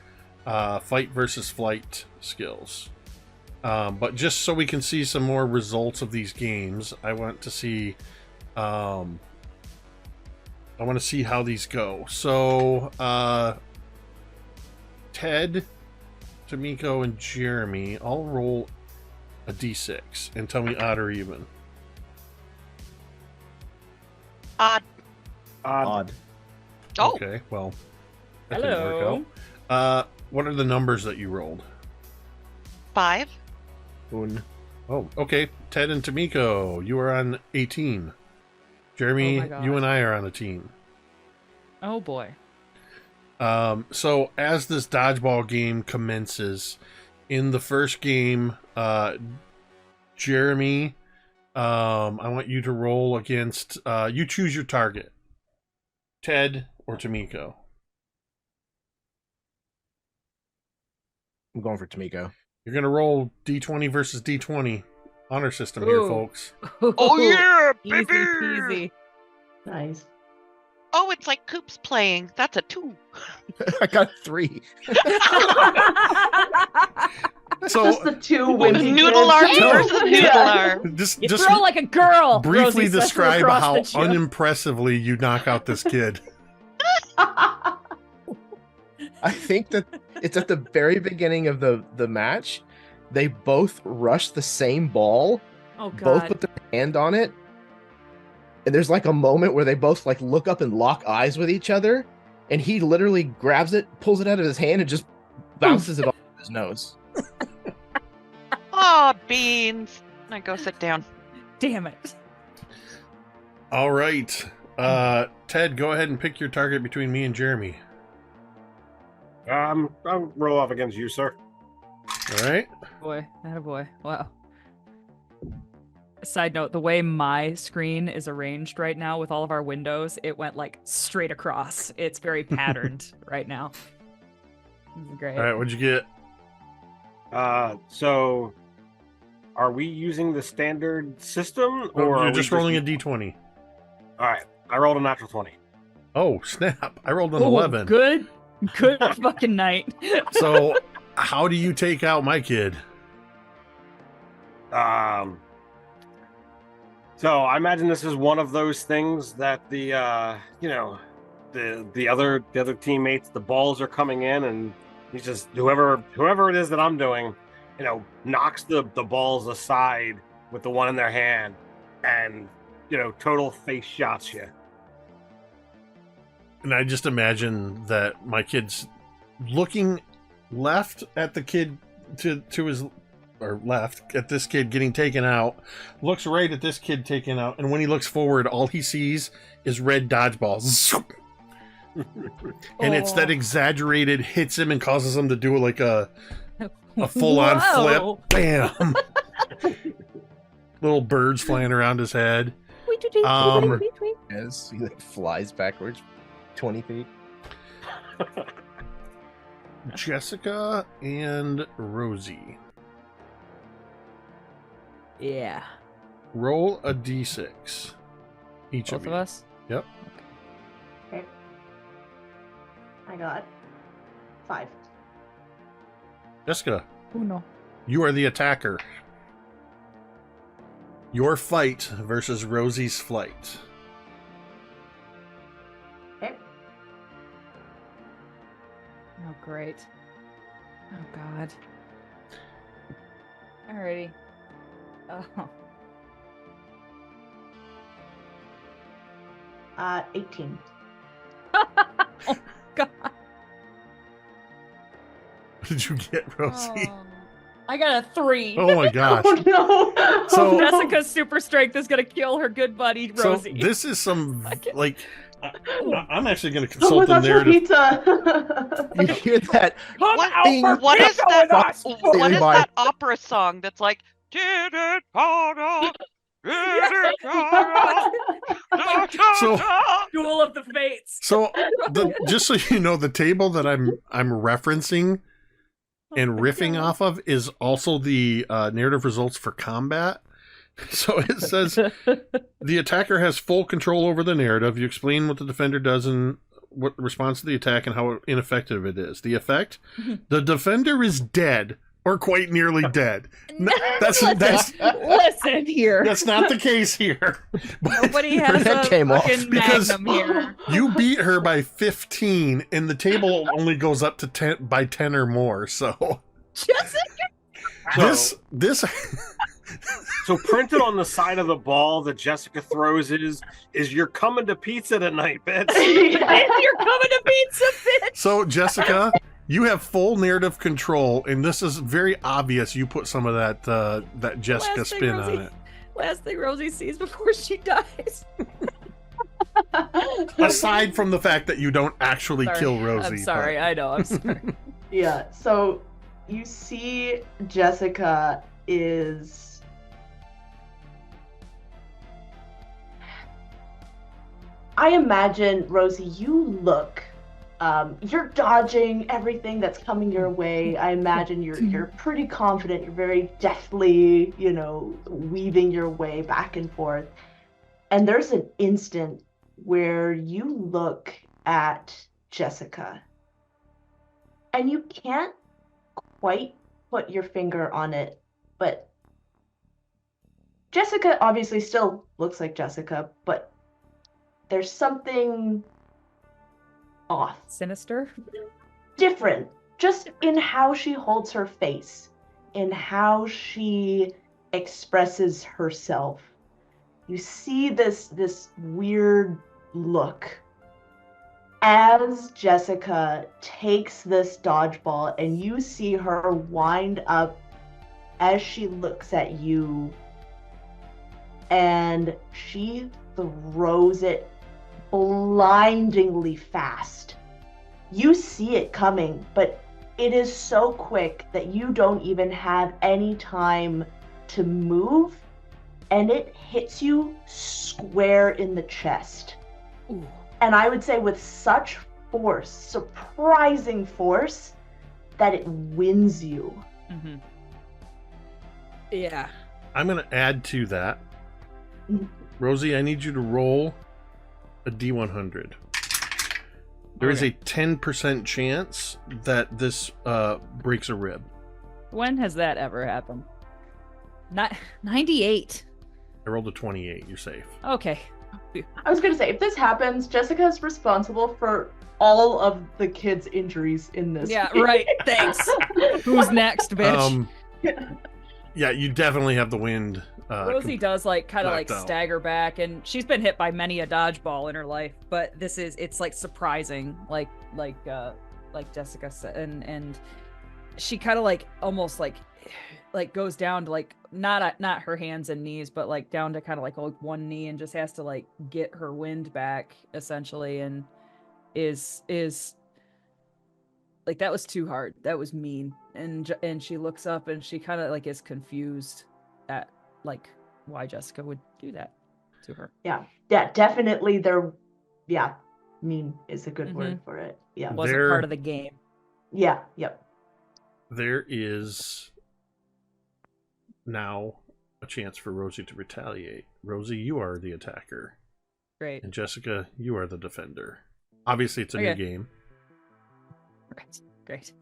fight versus flight skills. But just so we can see some more results of these games, I want to see how these go. So Ted, Tamiko, and Jeremy, I'll roll a d6 and tell me odd or even. Odd. Odd. Oh, Okay, well, that didn't work Hello. out. What are the numbers that you rolled? 5. Un. Oh, okay. Ted and Tamiko, you are on 18. Jeremy, Oh my God. you and I are on a team. Oh boy. So as this dodgeball game commences, in the first game, Jeremy, I want you to roll against, you choose your target. Ted or Tamiko. I'm going for Tamiko. You're going to roll D20 versus D20. Honor system here, Ooh. folks. Oh yeah, Easy baby! peasy. Nice. Oh, it's like Coop's playing. That's a 2. I got 3. So Just the two wimpy Noodle kids. arm versus noodle arm. just You throw like a girl. briefly Rosie says describe across how the gym. unimpressively you knock out this kid. I think that it's at the very beginning of the match. They both rush the same ball. Oh Both god. put their hand on it. And there's like a moment where they both like look up and lock eyes with each other. And he literally grabs it, pulls it out of his hand, and just bounces it off his nose. Oh, beans. Now go sit down. Damn it. All right. Ted, go ahead and pick your target between me and Jeremy. I'll roll off against you, sir. All right. Boy, attaboy. Wow. Side note, the way my screen is arranged right now with all of our windows, it went like straight across. It's very patterned right now. This is great. All right. What'd you get? So are we using the standard system, Or or you're are just we rolling a d20. All right, I rolled a natural 20. Oh, snap. I rolled an Oh, 11. Good fucking night. So how do you take out my kid? So I imagine this is one of those things that the other teammates, the balls are coming in, and he's just whoever it is that I'm doing, knocks the balls aside with the one in their hand, and total face shots you. And I just imagine that my kid's looking left at the kid to his, or left at this kid getting taken out, looks right at this kid taken out, and when he looks forward, all he sees is red dodgeballs. And it's that exaggerated hits him and causes him to do like a full-on Whoa. flip. Bam! Little birds flying around his head. As he like flies backwards 20 feet. Jessica and Rosie. Yeah. Roll a d6. Each Both of of you. us? Yep. Okay. I got 5. Jessica, Oh no. you are the attacker. Your fight versus Rosie's flight. Okay. Oh great. Oh god. Alrighty. Oh. 18. Oh god. What did you get, Rosie? Oh. I got a 3. Oh my gosh. Oh no! So- Oh, no. Jessica's super strength is gonna kill her good buddy Rosie. So this is some, like, I'm actually going to Oh, consult the that's your narrative. pizza. You hear that? Come out Bing. for What is pizza that? with us! What is Bye. that opera song that's like? Did it all up? Did it all up? So- Duel of the Fates. So, just so you know, the table that I'm referencing and riffing off of is also the narrative results for combat. So it says the attacker has full control over the narrative. You explain what the defender does and what responds to the attack and how ineffective it is. The effect: the defender is dead or quite nearly dead. That's Listen here. that's not the case here. But Nobody has That a came off fucking because- magnum here. you beat her by 15, and the table only goes up to 10 by 10 or more. So Jessica. this. So printed on the side of the ball that Jessica throws is "You're coming to pizza tonight, bitch." You're coming to pizza, bitch. So, Jessica, you have full narrative control, and this is very obvious. You put some of that Jessica Last thing spin Rosie- on it. Last thing Rosie sees before she dies. Aside from the fact that you don't actually Sorry. kill Rosie. I'm sorry. I know. I'm sorry. Yeah, so you see Jessica is I imagine, Rosie, you look you're dodging everything that's coming your way. I imagine you're pretty confident, you're very deftly, weaving your way back and forth. And there's an instant where you look at Jessica and you can't quite put your finger on it, but Jessica obviously still looks like Jessica, but there's something off, Sinister. different, just in how she holds her face, in how she expresses herself. You see this weird look as Jessica takes this dodgeball, and you see her wind up as she looks at you, and she throws it blindingly fast. You see it coming, but it is so quick that you don't even have any time to move, and it hits you square in the chest. Ooh. And I would say with such force, surprising force, that it wins you. Mm-hmm. Yeah. I'm going to add to that. Mhm. Rosie, I need you to roll a D100. There is a 10% chance that this breaks a rib. When has that ever happened? Not 98. I rolled a 28. You're safe. Okay. I was gonna say, if this happens, Jessica is responsible for all of the kids' injuries in this. Yeah, right. Thanks. Who's next, bitch? Yeah, you definitely have the wind Rosie does like kind of like knocked out. stagger back, and she's been hit by many a dodgeball in her life, but it's like surprising, like Jessica said, and she kind of like almost like goes down to like not her hands and knees, but like down to kind of like one knee, and just has to like get her wind back essentially, and is like, that was too hard, that was mean, and she looks up and she kind of like is confused at like why Jessica would do that to her. Yeah, definitely. Mean is a good word for it. Yeah, wasn't part of the game. Yeah, yep. There is now a chance for Rosie to retaliate. Rosie, you are the attacker. Great. And Jessica, you are the defender. Obviously, it's a new game. Great.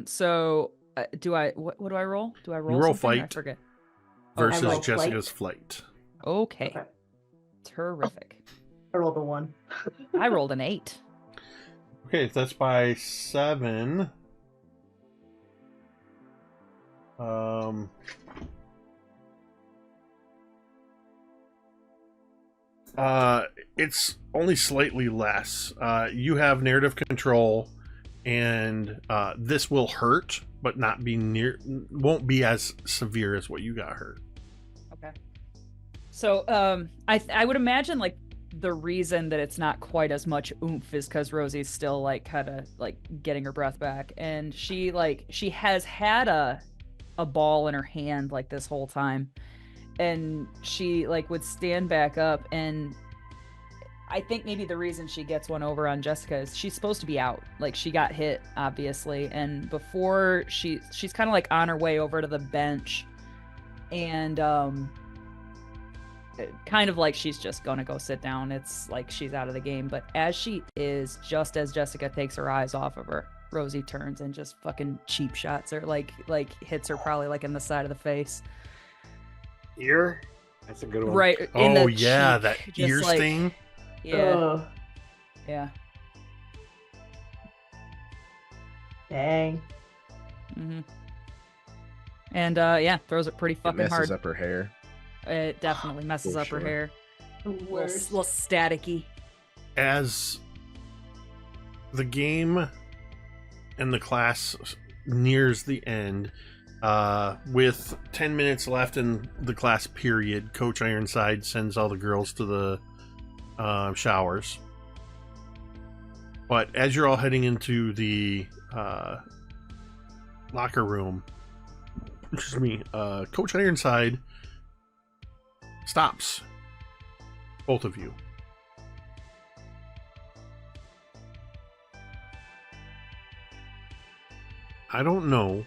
So do I? What do I roll? Do I roll? You roll something? fight. I forget. Versus roll Jessica's flight. Okay. Terrific. I rolled a 1. I rolled an 8. Okay, if that's by 7. It's only slightly less. You have narrative control, and this will hurt, but won't be as severe as what you got hurt. Okay. So I would imagine like the reason that it's not quite as much oomph is because Rosie's still like kind of like getting her breath back, and she has had a ball in her hand like this whole time, and she like would stand back up, and I think maybe the reason she gets one over on Jessica is she's supposed to be out. Like, she got hit, obviously, and before she's kind of like on her way over to the bench, and kind of like she's just gonna go sit down. It's like she's out of the game. But as she is, just as Jessica takes her eyes off of her, Rosie turns and just fucking cheap shots her, like hits her probably like in the side of the face. Ear? That's a good one. Right. Oh yeah, that ear like, sting. Yeah. Yeah. Dang. Mm-hmm. And throws it pretty fucking messes hard. up her hair. It definitely messes For up her sure. hair. The Little worst. staticky. As the game and the class nears the end, with 10 minutes left in the class period, Coach Ironside sends all the girls to the showers. But as you're all heading into the locker room, Coach Ironside stops both of you. I don't know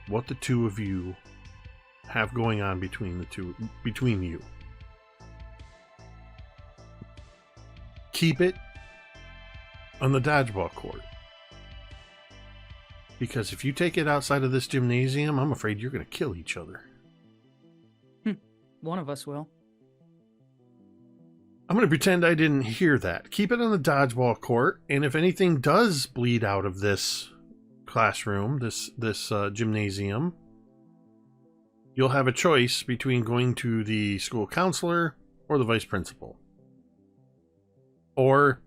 what the two of you have going on between you. Keep it on the dodgeball court. Because if you take it outside of this gymnasium, I'm afraid you're going to kill each other. One of us will. I'm going to pretend I didn't hear that. Keep it on the dodgeball court, and if anything does bleed out of this classroom, this gymnasium, you'll have a choice between going to the school counselor or the vice principal. Or,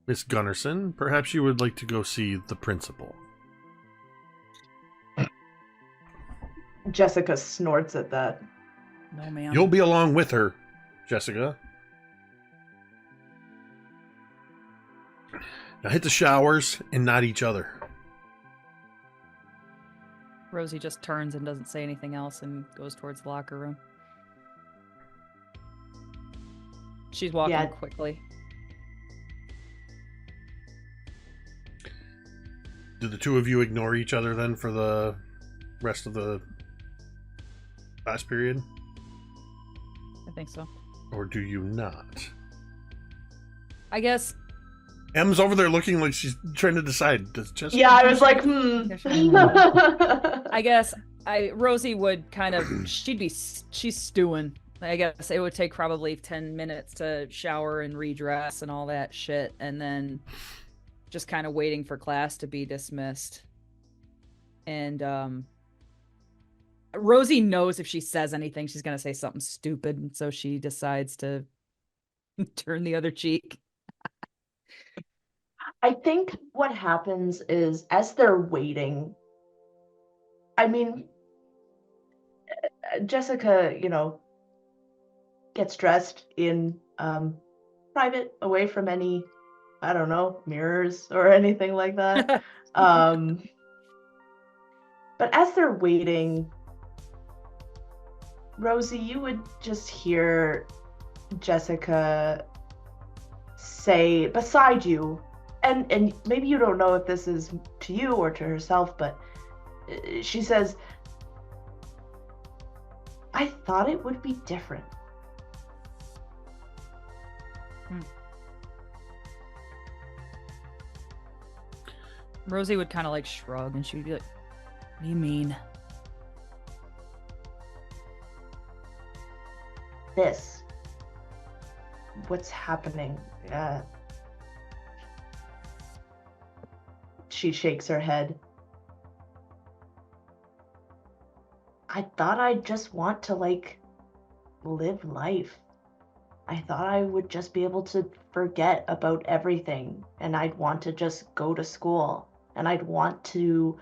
Miss Gunnarsson, perhaps you would like to go see the principal. Jessica snorts at that. No, ma'am. You'll be along with her, Jessica. Now hit the showers and not each other. Rosie just turns and doesn't say anything else and goes towards the locker room. She's walking quickly. Do the two of you ignore each other then for the rest of the class period? I think so. Or do you not? I guess. Em's over there looking like she's trying to decide. Does Jessica? Yeah, I was like, I guess Rosie would kind of, she's stewing. I guess it would take probably 10 minutes to shower and redress and all that shit, and then just kind of waiting for class to be dismissed. And Rosie knows if she says anything, she's gonna say something stupid, and so she decides to turn the other cheek. I think what happens is as they're waiting, I mean, Jessica, gets dressed in private, away from any, I don't know, mirrors or anything like that. But as they're waiting, Rosie, you would just hear Jessica say beside you, and maybe you don't know if this is to you or to herself, but she says, I thought it would be different. Rosie would kind of like shrug, and she'd be like, what do you mean? This. What's happening? She shakes her head. I thought I'd just want to, live life. I thought I would just be able to forget about everything, and I'd want to just go to school, and I'd want to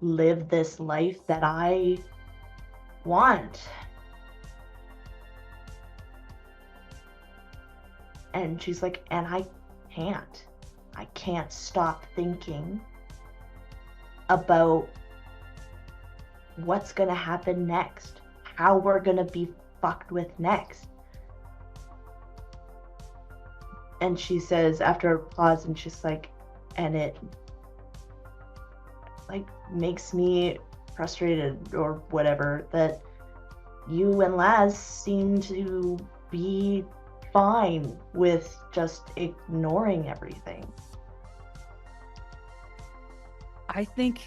live this life that I want. And she's like, and I can't stop thinking about what's gonna happen next, how we're gonna be fucked with next. And she says, after a pause, and she's like, and it makes me frustrated or whatever that you and Laz seem to be fine with just ignoring everything. I think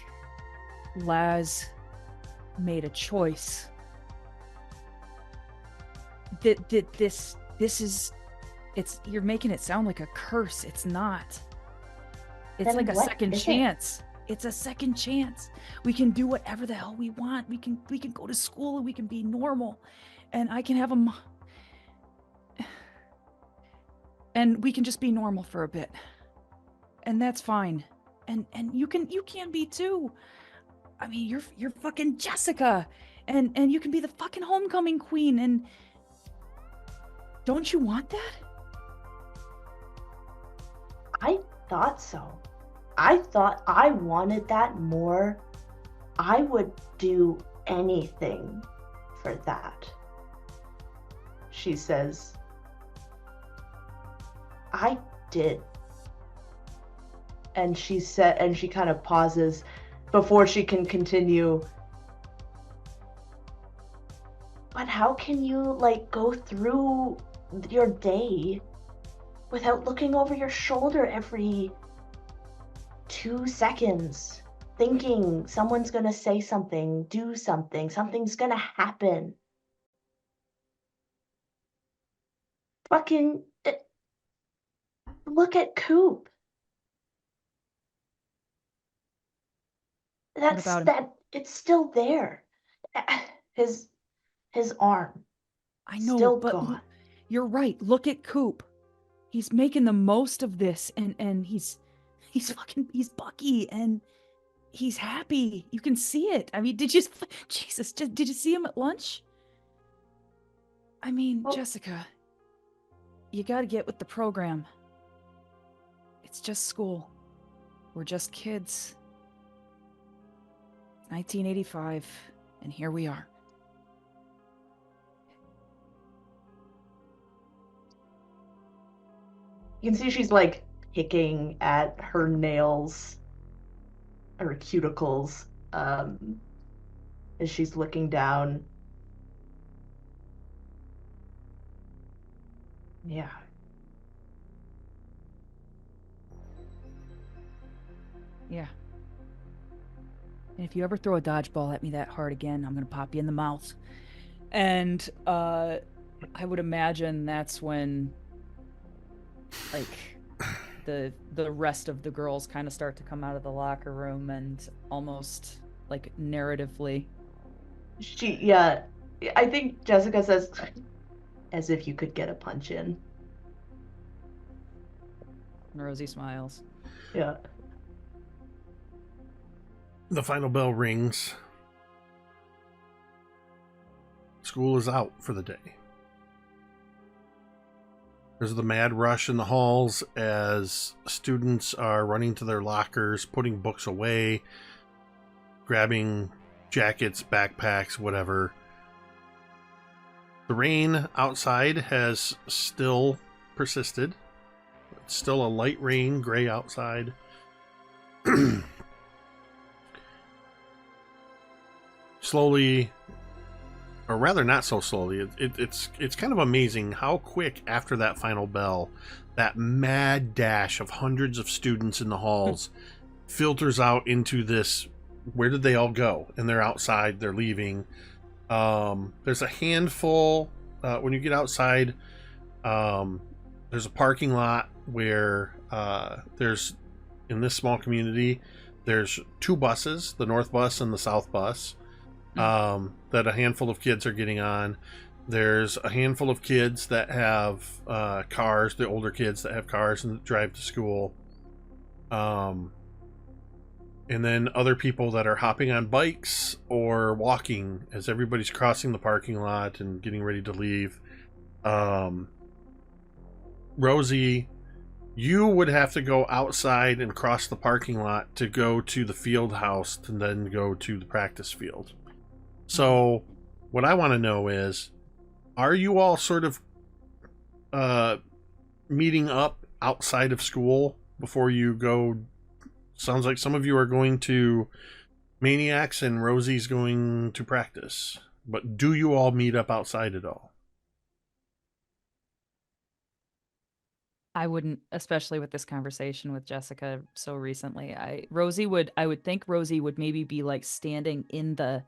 Laz made a choice. This is, you're making it sound like a curse. It's not. It's Then like a what second is it? chance. It's a second chance. We can do whatever the hell we want. We can go to school and we can be normal, and I can have a and we can just be normal for a bit, and that's fine. And you can be too. I mean, you're fucking Jessica, and you can be the fucking homecoming queen. And don't you want that? I thought so. I thought I wanted that more. I would do anything for that. She says, I did. And she kind of pauses before she can continue. But how can you go through your day without looking over your shoulder every 2 seconds, thinking someone's gonna say something, do something, something's gonna happen? Fucking look at Coop. about him? That it's still there. His arm. I know, Still but gone. you're right. Look at Coop. He's making the most of this, and he's Bucky, and he's happy. You can see it. I mean, did you see him at lunch? I mean, Oh. Jessica, you got to get with the program. It's just school. We're just kids. 1985, and here we are. You can see she's picking at her nails, her cuticles, as she's looking down. Yeah. Yeah. And if you ever throw a dodgeball at me that hard again, I'm gonna pop you in the mouth. And I would imagine that's when the rest of the girls kind of start to come out of the locker room, and almost narratively Yeah, I think Jessica says, as if you could get a punch in. Rosie smiles. Yeah. The final bell rings. School is out for the day. There's the mad rush in the halls as students are running to their lockers, putting books away, grabbing jackets, backpacks, whatever. The rain outside has still persisted. It's still a light rain, gray outside. Slowly, or rather not so slowly, it's kind of amazing how quick after that final bell, that mad dash of hundreds of students in the halls filters out into this, where did they all go? And they're outside, they're leaving. There's a handful, when you get outside, there's a parking lot where there's, in this small community, there's two buses, the north bus and the south bus, that a handful of kids are getting on. There's a handful of kids that have cars, the older kids that have cars and drive to school. And then other people that are hopping on bikes or walking as everybody's crossing the parking lot and getting ready to leave. Rosie, you would have to go outside and cross the parking lot to go to the field house and then go to the practice field. So what I want to know is, are you all sort of meeting up outside of school before you go? Sounds like some of you are going to Maniacs and Rosie's going to practice. But do you all meet up outside at all? I wouldn't, especially with this conversation with Jessica so recently. I would think Rosie would maybe be like standing in the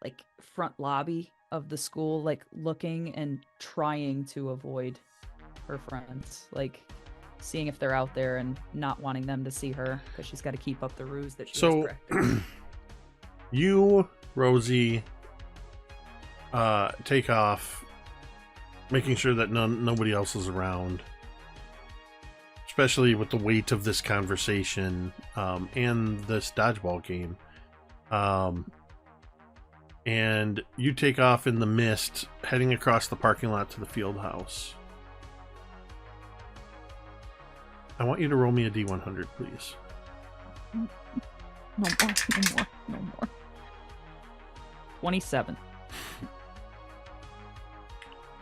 like front lobby of the school, like looking and trying to avoid her friends, like seeing if they're out there and not wanting them to see her because she's got to keep up the ruse that she was practicing. You, Rosie, take off, making sure that nobody else is around, especially with the weight of this conversation and this dodgeball game. And you take off in the mist, heading across the parking lot to the field house. I want you to roll me a D100, please. No more. 27.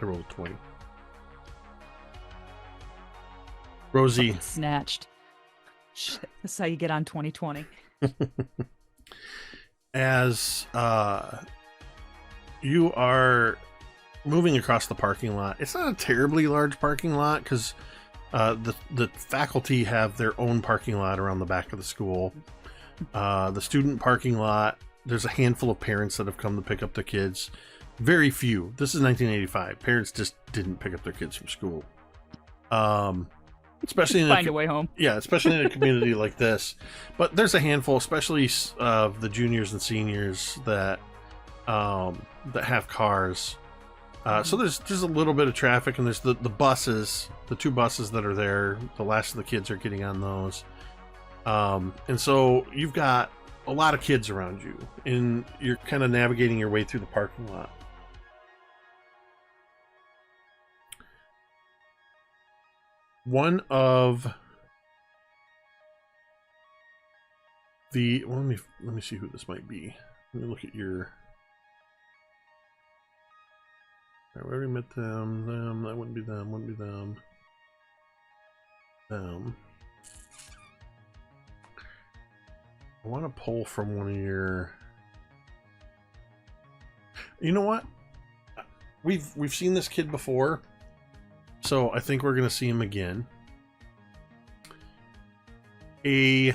I rolled 20. Rosie. Fucking snatched. Shit, that's how you get on 2020. As you are moving across the parking lot, it's not a terribly large parking lot because the faculty have their own parking lot around the back of the school. The student parking lot, there's a handful of parents that have come to pick up their kids. Very few. This is 1985. Parents just didn't pick up their kids from school. Especially in find a way home. Yeah, especially in a community like this. But there's a handful, especially of the juniors and seniors that have cars. So there's a little bit of traffic, and there's the buses, the two buses that are there. The last of the kids are getting on those. And so you've got a lot of kids around you, and you're kind of navigating your way through the parking lot. One of the let me see who this might be. Let me look at your. I already met them. Them. That wouldn't be them. Wouldn't be them. Them. I want to pull from one of your. You know what? We've seen this kid before. So I think we're going to see him again. A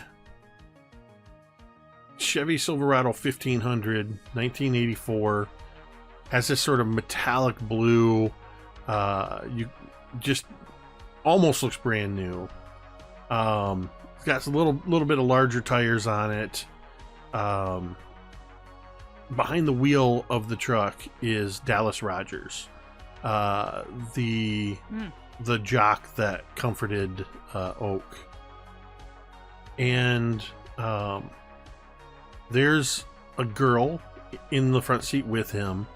Chevy Silverado 1500, 1984, has this sort of metallic blue. You just almost looks brand new. It's got a little bit of larger tires on it. behind the wheel of the truck is Dallas Rogers, the jock that comforted Oak. And there's a girl in the front seat with him,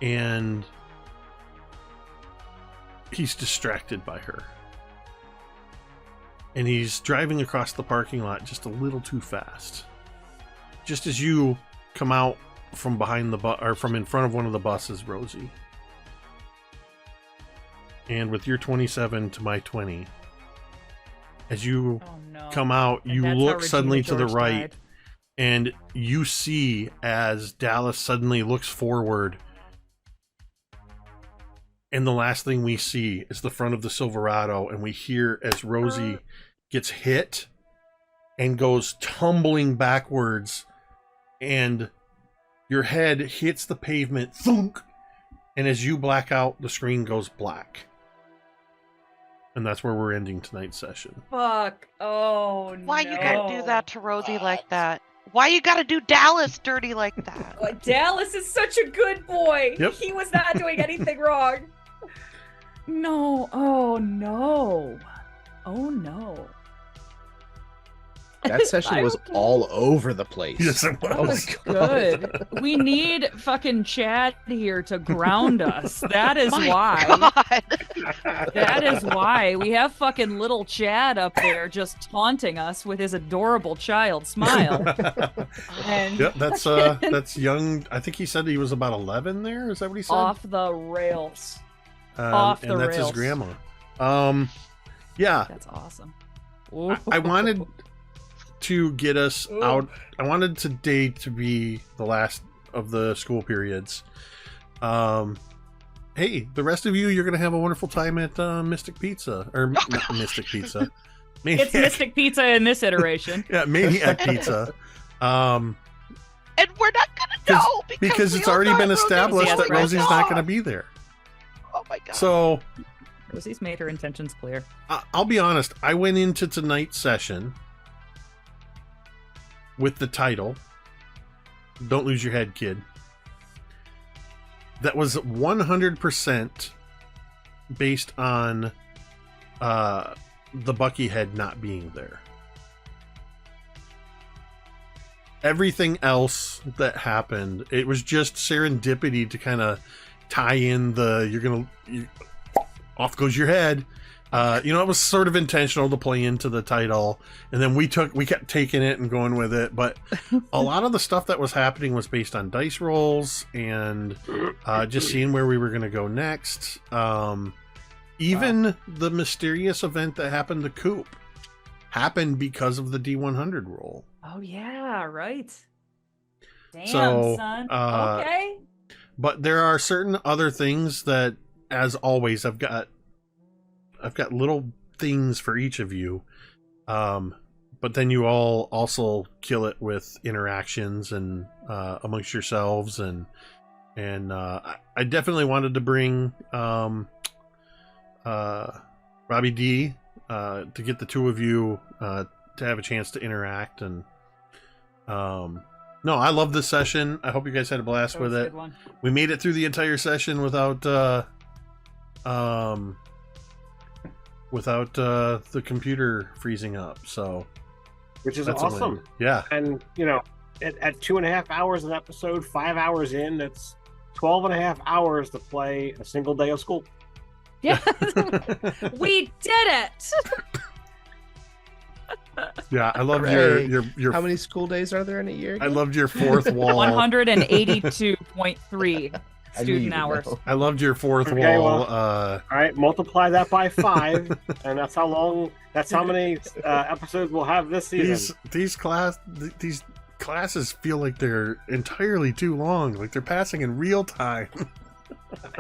and he's distracted by her. And he's driving across the parking lot just a little too fast. Just as you come out from behind the bus, or from in front of one of the buses, Rosie. And with your 27 to my 20, as you come out, you look suddenly to the right, and you see as Dallas suddenly looks forward, and the last thing we see is the front of the Silverado, and we hear as Rosie gets hit and goes tumbling backwards, and your head hits the pavement, thunk, and as you black out, the screen goes black. And that's where we're ending tonight's session. Fuck. Oh, Why you gotta do that to Rosie like that? Why you gotta do Dallas dirty like that? Dallas is such a good boy. Yep. He was not doing anything wrong. No. Oh, no. Oh, no. That session was all over the place. Yes, it That was. was good. We need fucking Chad here to ground us. That is why. God. That is why we have fucking little Chad up there just taunting us with his adorable child smile. And Yep, that's young. I think he said he was about 11 there. Is that what he said? off the rails. Off the and that's rails. his grandma. Yeah, That's awesome. I wanted to get us out. I wanted today to be the last of the school periods. Hey, the rest of you, you're gonna have a wonderful time at Mystic Pizza, or not Mystic Pizza. Maniac. It's Mystic Pizza in this iteration. Yeah, Maniac Pizza. And we're not gonna know Because we it's all already thought been Rosie established was that going Rosie's not gonna be there. Oh my god. So Rosie's made her intentions clear. I'll be honest. I went into tonight's session with the title, "Don't Lose Your Head, Kid." That was 100% based on the Bucky head not being there. Everything else that happened, it was just serendipity to kind of tie in the off goes your head. It was sort of intentional to play into the title, and then we kept taking it and going with it. But a lot of the stuff that was happening was based on dice rolls and just seeing where we were going to go next. Even the mysterious event that happened to Coop happened because of the D100 roll. Oh yeah, right. Damn, So, son. Okay. But there are certain other things that, as always, I've got little things for each of you. But then you all also kill it with interactions and amongst yourselves, and I definitely wanted to bring Robbie D to get the two of you to have a chance to interact. And no, I love this session. I hope you guys had a blast That was with a it. good one. We made it through the entire session without the computer freezing up, so which is that's awesome. amazing. Yeah, And at 2.5 hours an episode, 5 hours in, that's 12.5 hours to play a single day of school. Yeah. We did it. yeah. I loved Hooray. your. How many school days are there in a year? I again? loved your fourth wall. 182.3 I knew student you'd hours. know. I loved your fourth Okay, wall. All right, multiply that by 5, and that's how many episodes we'll have this season. These classes feel like they're entirely too long. Like they're passing in real time.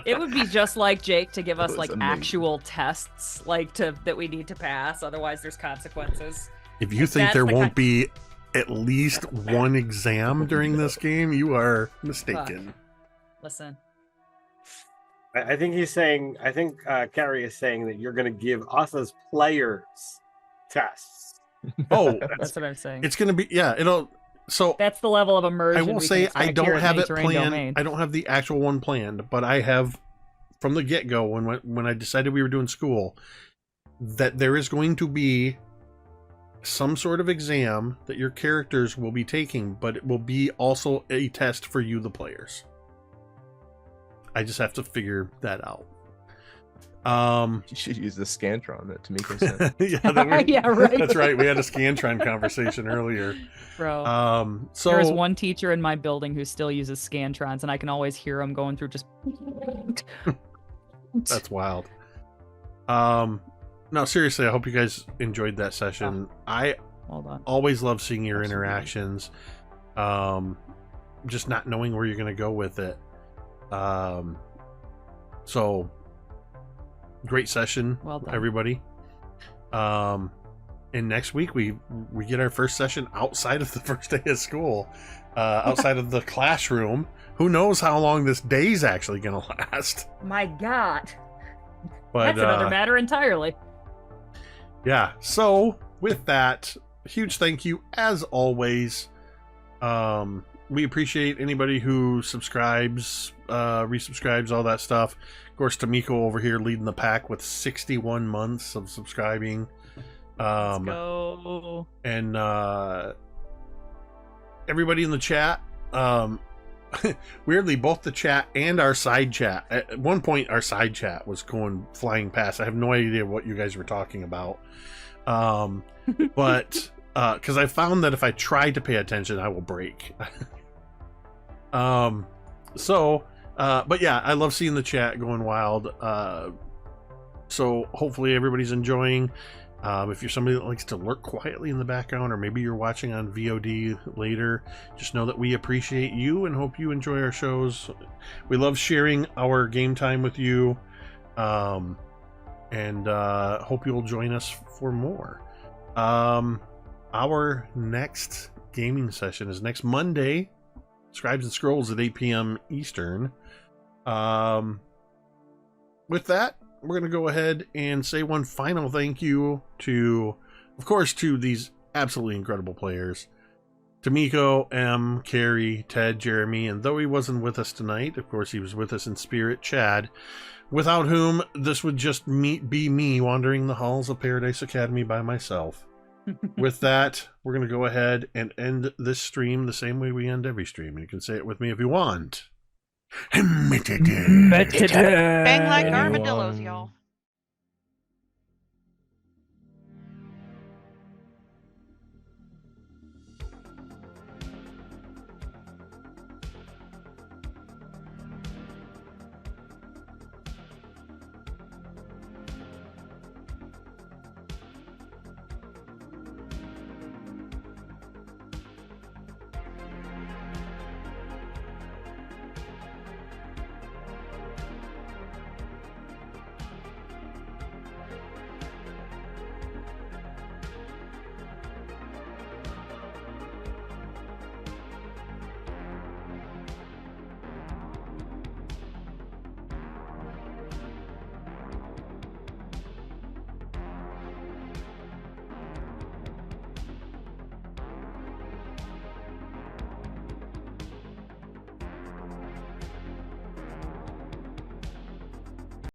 It would be just like Jake to give us was like amazing. actual tests that we need to pass, otherwise there's consequences. If you think That's there the won't be at least one exam during this game, you are Fuck. mistaken. Listen. I think Carrie is saying that you're going to give us as players tests. Oh, That's what I'm saying. it's gonna be So That's the level of immersion. I will we can say I expect here don't at have it Many Terrain planned. Domain. I don't have the actual one planned, but I have from the get-go when I decided we were doing school that there is going to be some sort of exam that your characters will be taking, but it will be also a test for you, the players. I just have to figure that out. You should use the Scantron that Tamiko sent. Yeah, right. That's right. We had a Scantron conversation earlier. Bro. So There's one teacher in my building who still uses Scantrons, and I can always hear him going through just. That's wild. No, seriously, I hope you guys enjoyed that session. I always love seeing your interactions. Just not knowing where you're going to go with it. So great session, well done, everybody. And next week we get our first session outside of the first day of school, outside of the classroom. Who knows how long this day's actually going to last? My God, but that's another matter entirely. Yeah. So with that, huge thank you as always. We appreciate anybody who subscribes, resubscribes, all that stuff. Of course, Tamiko over here leading the pack with 61 months of subscribing. Let's go. And everybody in the chat, weirdly, both the chat and our side chat. At one point, our side chat was going flying past. I have no idea what you guys were talking about. But because I found that if I try to pay attention, I will break. But yeah, I love seeing the chat going wild. So hopefully everybody's enjoying. If you're somebody that likes to lurk quietly in the background, or maybe you're watching on VOD later, just know that we appreciate you and hope you enjoy our shows. We love sharing our game time with you, and hope you'll join us for more. Our next gaming session is next Monday, Scribes and Scrolls at 8 p.m. Eastern. With that, we're going to go ahead and say one final thank you to, of course, to these absolutely incredible players. Tamiko, M, Carrie, Ted, Jeremy, and though he wasn't with us tonight, of course he was with us in spirit, Chad, without whom this would just be me wandering the halls of Paradise Academy by myself. With that, we're going to go ahead and end this stream the same way we end every stream. You can say it with me if you want. Bang like armadillos, y'all.